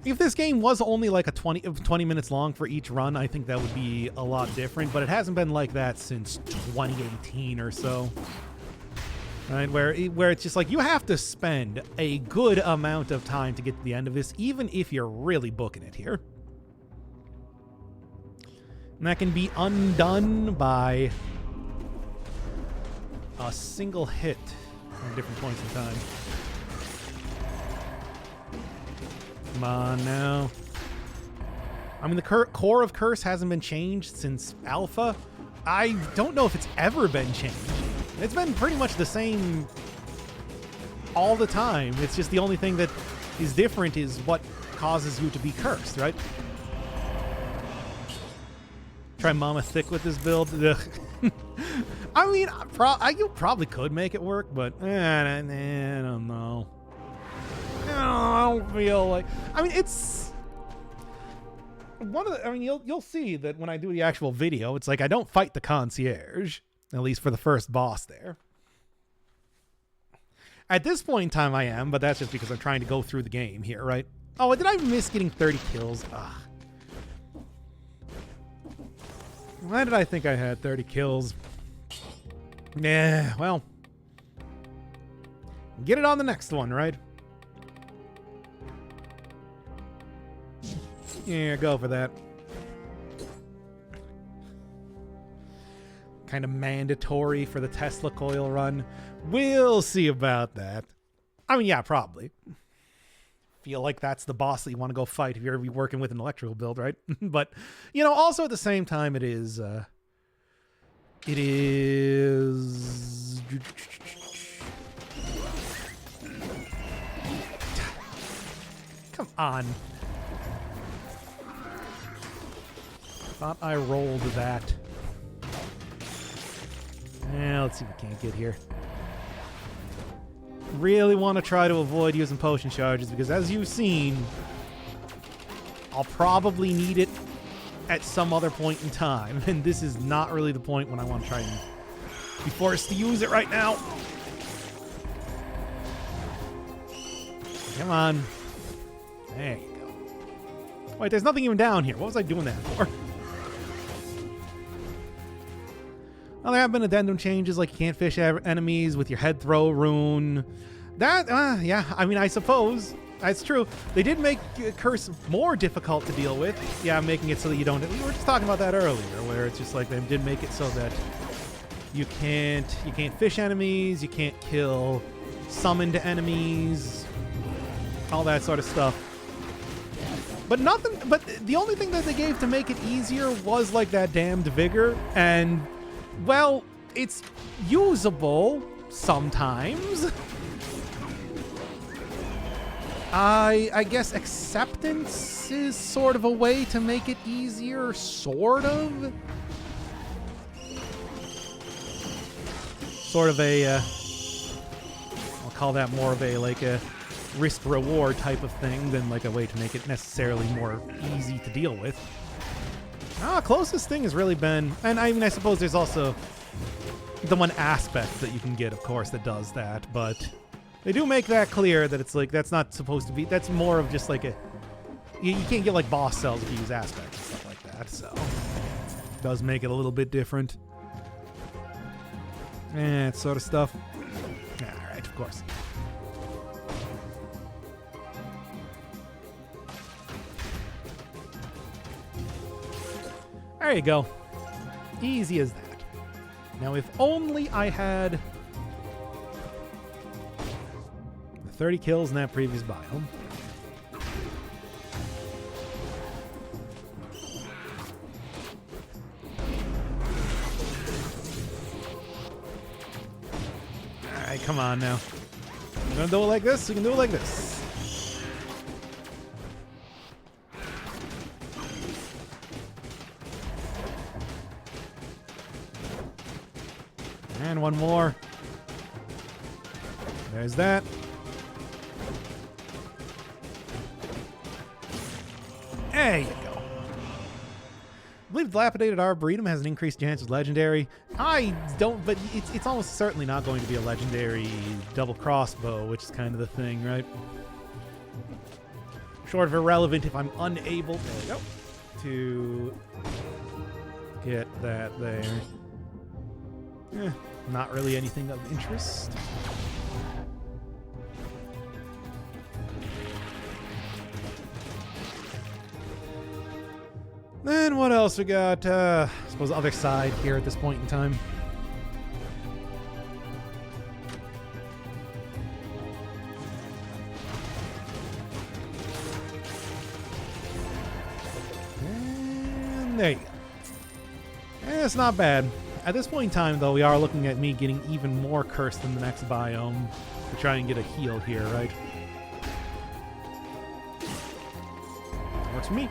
If this game was only like a 20 minutes long for each run, I think that would be a lot different. But it hasn't been like that since 2018 or so. Right, where it's just like you have to spend a good amount of time to get to the end of this, even if you're really booking it here. And that can be undone by a single hit at different points in time. Come on now. I mean, the core of Curse hasn't been changed since Alpha. I don't know if it's ever been changed. It's been pretty much the same all the time. It's just the only thing that is different is what causes you to be cursed, right? Try Mama Thick with this build. I mean, you probably could make it work, but I don't know. I don't feel like... I mean, it's... I mean, you'll see that when I do the actual video, it's like I don't fight the concierge. At least for the first boss there. At this point in time, I am, but that's just because I'm trying to go through the game here, right? Oh, did I miss getting 30 kills? Ugh. Why did I think I had 30 kills? Yeah, well. Get it on the next one, right? Yeah, go for that. Kind of mandatory for the Tesla coil run. We'll see about that. I mean, yeah, probably. Feel like that's the boss that you want to go fight if you're going to be working with an electrical build, right? But, you know, also at the same time, it is... Come on. Thought I rolled that. Let's see if we can't get here. Really want to try to avoid using potion charges because, as you've seen, I'll probably need it at some other point in time, and this is not really the point when I want to try and be forced to use it right now. Come on. There you go. Wait, there's nothing even down here. What was I doing that for? Well, there have been addendum changes, like you can't fish enemies with your head throw rune. That, yeah, I mean, I suppose that's true. They did make Curse more difficult to deal with. Yeah, making it so that you don't... We were just talking about that earlier, where it's just like they did make it so that you can't fish enemies, you can't kill summoned enemies, all that sort of stuff. But the only thing that they gave to make it easier was like that damned vigor, and... well, it's usable sometimes. I guess acceptance is sort of a way to make it easier, sort of. Sort of a, I'll call that more of a, like a risk-reward type of thing than like a way to make it necessarily more easy to deal with. Closest thing has really been, and I mean, I suppose there's also the one aspect that you can get, of course, that does that, but they do make that clear that it's like, that's not supposed to be, that's more of just like a, you can't get like boss cells if you use aspects and stuff like that, so it does make it a little bit different. That sort of stuff. Alright, of course. There you go. Easy as that. Now, if only I had 30 kills in that previous biome. Alright, come on now. We're gonna do it like this, we can do it like this. And one more. There's that. There you go. I believe Dilapidated Arboretum has an increased chance of legendary. I don't, but it's almost certainly not going to be a legendary double crossbow, which is kind of the thing, right? Short of irrelevant if I'm unable, there we go, to get that there. Not really anything of interest. Then what else we got? I suppose other side here at this point in time. And there you go. It's not bad. At this point in time, though, we are looking at me getting even more cursed than the next biome to try and get a heal here, right? Works for me.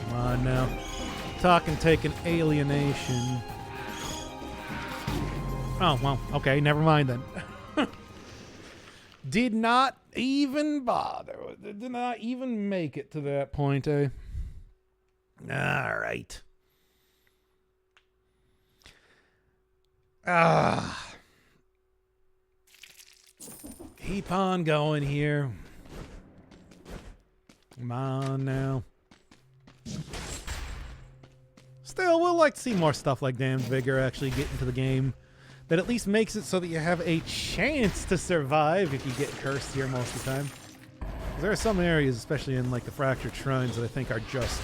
Come on now. Talk and take an alienation. Oh, well, okay, never mind then. Did not even bother. Did not even make it to that point, eh? All right. Keep on going here. Come on now. Still, we'll like to see more stuff like Damned Vigor actually get into the game. That at least makes it so that you have a chance to survive if you get cursed here most of the time. There are some areas, especially in like the Fractured Shrines, that I think are just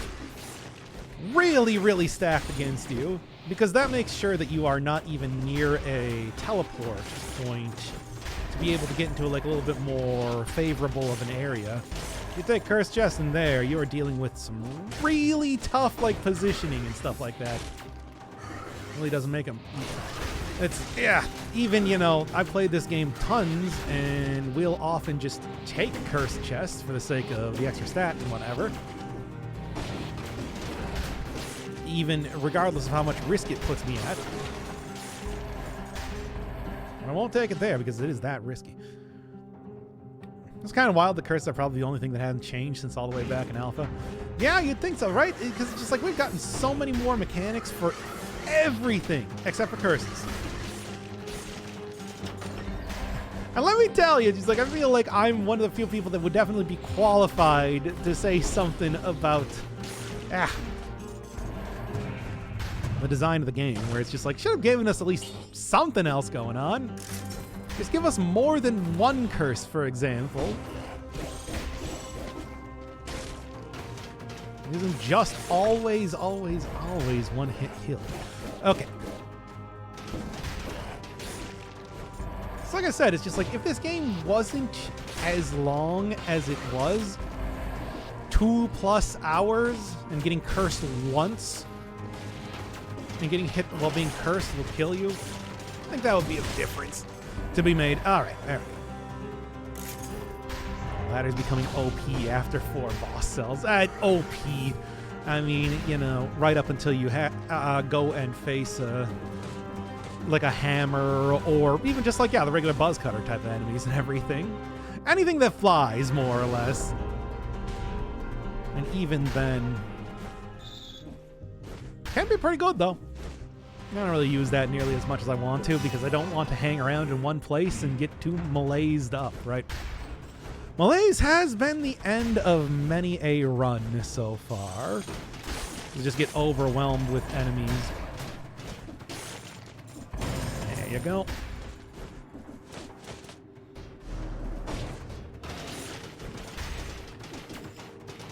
really, really stacked against you. Because that makes sure that you are not even near a teleport point to be able to get into like a little bit more favorable of an area. If you take Cursed Chest in there, you are dealing with some really tough like positioning and stuff like that. Really doesn't make them. It's, yeah, even, you know, I've played this game tons, and we'll often just take Cursed Chests for the sake of the extra stat and whatever. Even regardless of how much risk it puts me at. And I won't take it there because it is that risky. It's kind of wild. The curses are probably the only thing that hasn't changed since all the way back in Alpha. Yeah, you'd think so, right? Because it's just like we've gotten so many more mechanics for everything except for curses. And let me tell you, just like I feel like I'm one of the few people that would definitely be qualified to say something about the design of the game, where it's just like, should have given us at least something else going on. Just give us more than one curse, for example. It isn't just always, always, always one hit kill. Okay. So like I said, it's just like, if this game wasn't as long as it was, 2+ hours, and getting cursed once, and getting hit while being cursed will kill you, I think that would be a difference to be made. Alright, there we go. Ladder's becoming OP after 4 boss cells. OP. I mean, you know, right up until you go and face like a hammer, or even just like, yeah, the regular buzz cutter type of enemies and everything. Anything that flies, more or less. And even then, can be pretty good, though. I don't really use that nearly as much as I want to, because I don't want to hang around in one place and get too malazed up, right? Malaise has been the end of many a run so far. You just get overwhelmed with enemies. There you go.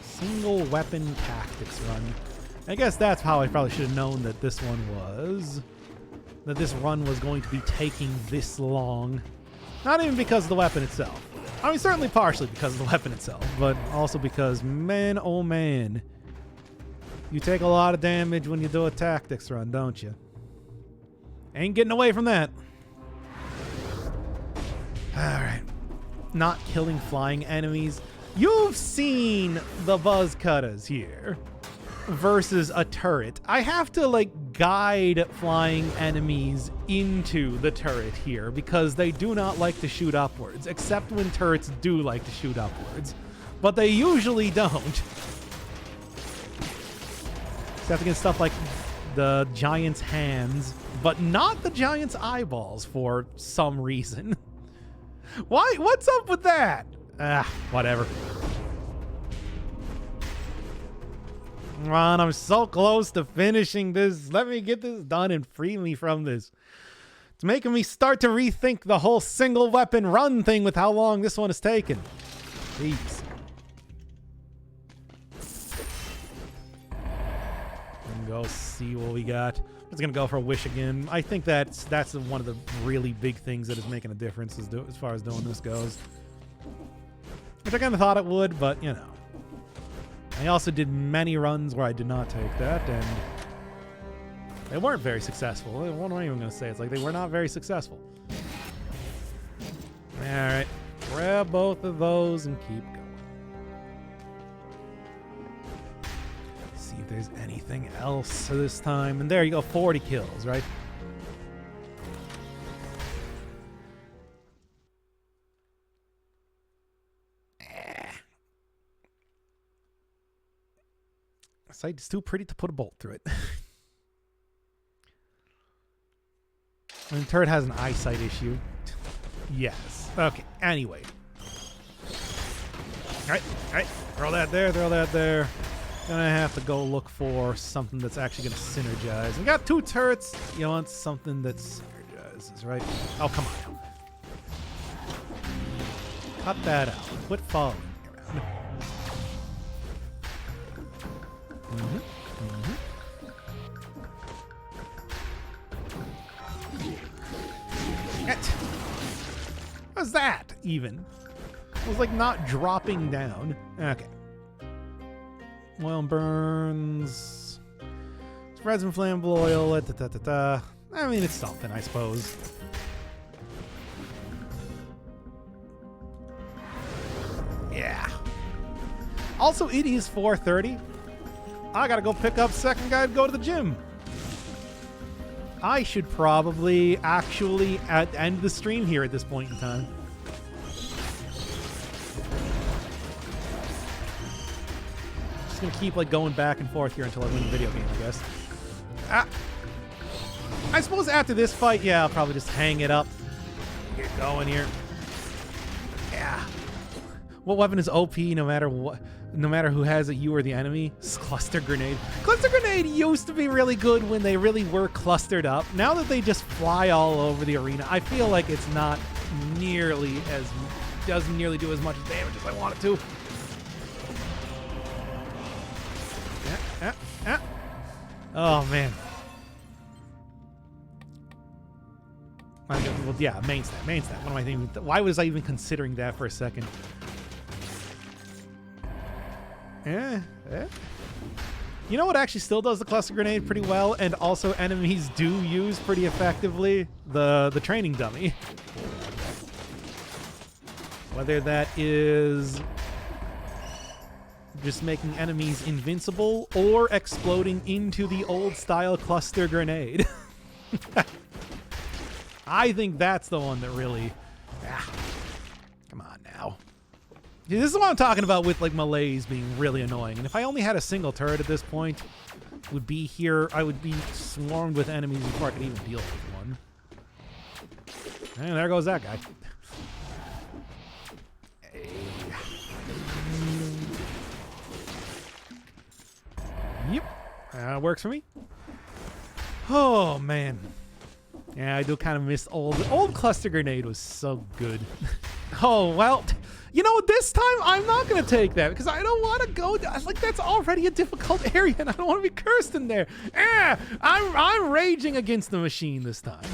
Single weapon tactics run. I guess that's how I probably should have known that this one was. That this run was going to be taking this long. Not even because of the weapon itself. I mean, certainly partially because of the weapon itself, but also because, man, oh man, you take a lot of damage when you do a tactics run, don't you? Ain't getting away from that. Alright. Not killing flying enemies. You've seen the buzz cutters here. versus a turret, I have to like guide flying enemies into the turret here because they do not like to shoot upwards, except when turrets do like to shoot upwards, but they usually don't. Except against stuff like the giant's hands, but not the giant's eyeballs for some reason. Why? What's up with that? Whatever. Come on, I'm so close to finishing this. Let me get this done and free me from this. It's making me start to rethink the whole single weapon run thing with how long this one has taken. Jeez. Go see what we got. I'm just gonna go for a wish again. I think that's one of the really big things that is making a difference as far as doing this goes. Which I kind of thought it would, but you know. I also did many runs where I did not take that, and they weren't very successful. What am I even gonna say? It's like they were not very successful. All right, grab both of those and keep going. See if there's anything else this time. And there you go, 40 kills, right? Sight is too pretty to put a bolt through it. And the turret has an eyesight issue. Yes. Okay, anyway. Alright, throw that there, throw that there. Gonna have to go look for something that's actually gonna synergize. We got 2 turrets. You want something that synergizes, right? Oh, come on. Cut that out. Quit following me around. What's that even? It was like not dropping down. Okay. Oil and burns. Spreads and flammable oil. I mean, it's something, I suppose. Yeah. Also, it is 4:30. I gotta go pick up second guy to go to the gym. I should probably actually end the stream here at this point in time. Just gonna keep like going back and forth here until I win the video game, I guess. I suppose after this fight, yeah, I'll probably just hang it up. Get going here. Yeah. What weapon is OP no matter what? No matter who has it, you or the enemy? Cluster grenade. Cluster grenade used to be really good when they really were clustered up. Now that they just fly all over the arena, I feel like it's not nearly as, doesn't nearly do as much damage as I want it to. Oh man. Well, yeah, main stat. What am I thinking? Why was I even considering that for a second? You know what actually still does the cluster grenade pretty well, and also enemies do use pretty effectively? The training dummy. Whether that is just making enemies invincible or exploding into the old style cluster grenade. I think that's the one that really... come on now. This is what I'm talking about with like melees being really annoying. And if I only had a single turret at this point, would be here, I would be swarmed with enemies before I could even deal with one. And there goes that guy. Yep, works for me. Oh man, yeah, I do kind of miss old cluster grenade was so good. Oh well. You know, this time I'm not going to take that because I don't want to go. Like, that's already a difficult area and I don't want to be cursed in there. I'm raging against the machine this time.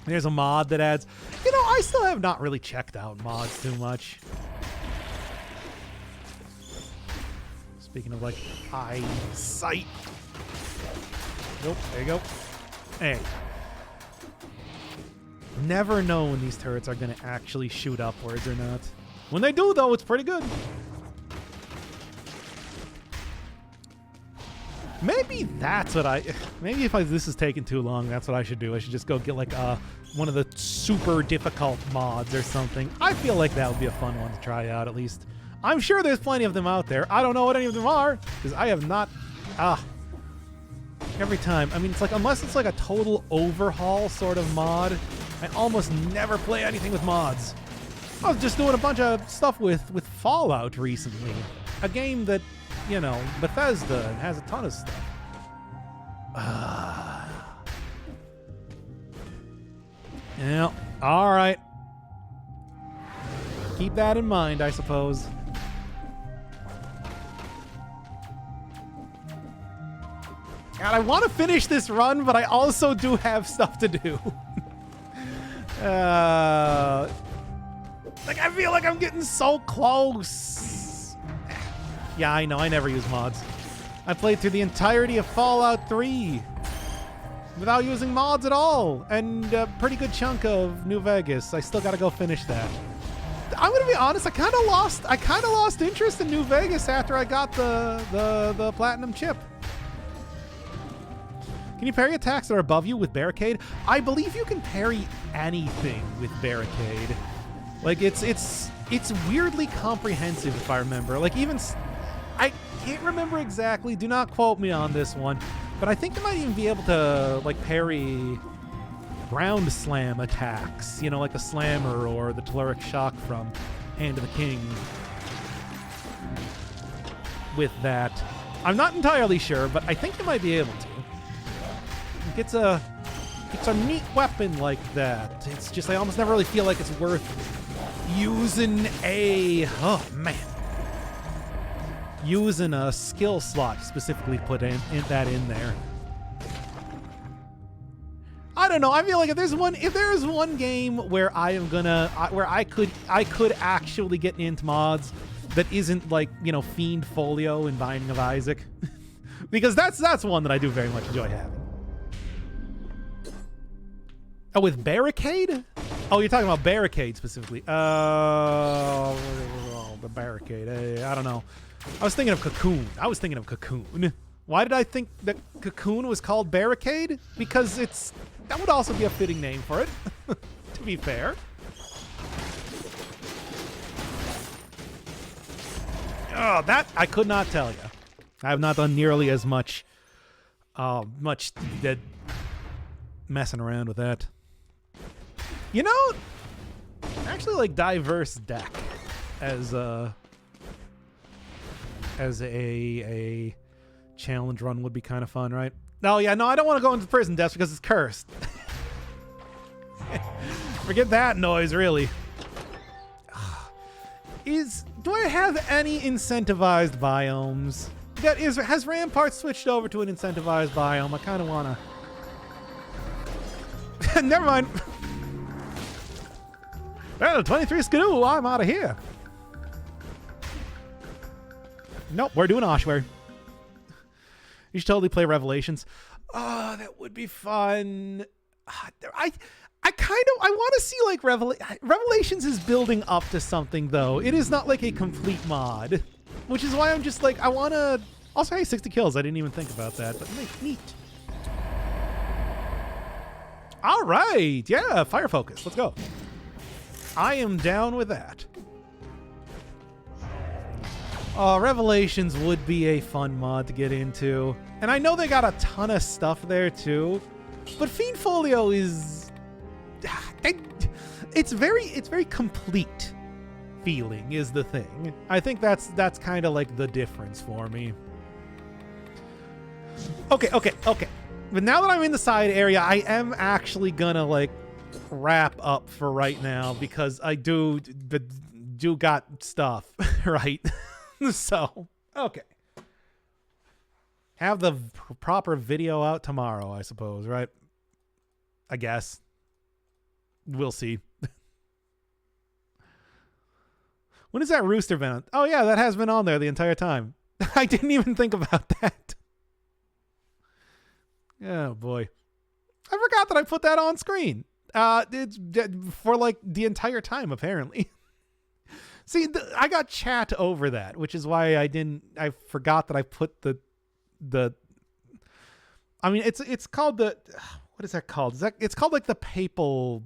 There's a mod that adds, you know, I still have not really checked out mods too much. Speaking of like eyesight. Nope, there you go. Hey. Never know when these turrets are going to actually shoot upwards or not. When they do, though, it's pretty good. Maybe that's what maybe if this is taking too long, that's what I should do. I should just go get like one of the super difficult mods or something. I feel like that would be a fun one to try out at least. I'm sure there's plenty of them out there. I don't know what any of them are because I have not, every time. I mean, it's like, unless it's like a total overhaul sort of mod, I almost never play anything with mods. I was just doing a bunch of stuff with Fallout recently. A game that, you know, Bethesda and has a ton of stuff. Yeah, all right. Keep that in mind, I suppose. God, I want to finish this run, but I also do have stuff to do. Like, I feel like I'm getting so close. Yeah, I know. I never use mods. I played through the entirety of Fallout 3 without using mods at all, and a pretty good chunk of New Vegas. I still got to go finish that. I'm gonna be honest. I kind of lost interest in New Vegas after I got the platinum chip. Can you parry attacks that are above you with Barricade? I believe you can parry anything with Barricade. Like, it's weirdly comprehensive, if I remember. Like, even I can't remember exactly. Do not quote me on this one, but I think you might even be able to like parry ground slam attacks. You know, like the Slammer or the Telluric Shock from Hand of the King. With that, I'm not entirely sure, but I think you might be able to. It's a neat weapon like that. It's just I almost never really feel like it's worth using using a skill slot specifically put in that in there. I don't know. I feel like if there's one game where I am gonna where I could actually get into mods that isn't like, you know, Fiend Folio and Binding of Isaac, because that's one that I do very much enjoy having. Oh, with Barricade? Oh, you're talking about Barricade specifically. The Barricade. I don't know. I was thinking of Cocoon. Why did I think that Cocoon was called Barricade? Because that would also be a fitting name for it, to be fair. Oh, that I could not tell you. I have not done nearly as much messing around with that. You know, actually, like, diverse deck as a challenge run would be kind of fun, right? No, yeah, no, I don't want to go into prison deaths because it's cursed. Forget that noise, really. Do I have any incentivized biomes? Has Rampart switched over to an incentivized biome? I kind of want to... Never mind. Well, 23 Skidoo, I'm out of here. Nope, we're doing Oshware. You should totally play Revelations. Oh, that would be fun. I want to see, like, Revelations is building up to something, though. It is not like a complete mod, which is why I'm just like, I want to... Also, hey, 60 kills. I didn't even think about that, but neat. All right. Yeah, Fire Focus. Let's go. I am down with that. Revelations would be a fun mod to get into. And I know they got a ton of stuff there, too. But Fiend Folio is... It's very complete feeling is the thing. I think that's kind of like the difference for me. Okay. But now that I'm in the side area, I am actually gonna, like, wrap up for right now because I do got stuff, right? So, okay. Have the proper video out tomorrow, I suppose, right? I guess. We'll see. When is that rooster been on? Oh, yeah, that has been on there the entire time. I didn't even think about that. Oh, boy. I forgot that I put that on screen. It's for, like, the entire time, apparently. See, I got chat over that, which is why I forgot that I put the I mean, it's called the, what is that called? It's called like the papal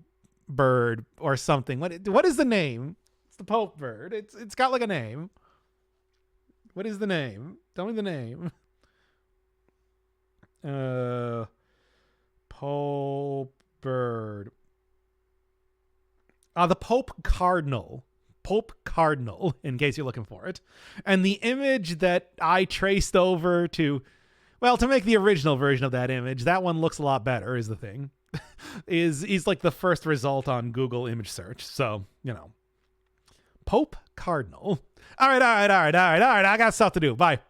bird or something. What is the name? It's the Pope bird. It's got like a name. What is the name? Tell me the name. Pope bird. The Pope Cardinal. Pope Cardinal, in case you're looking for it. And the image that I traced over to make the original version of that image, that one looks a lot better, is the thing. He's like the first result on Google image search. So, Pope Cardinal. All right. I got stuff to do. Bye.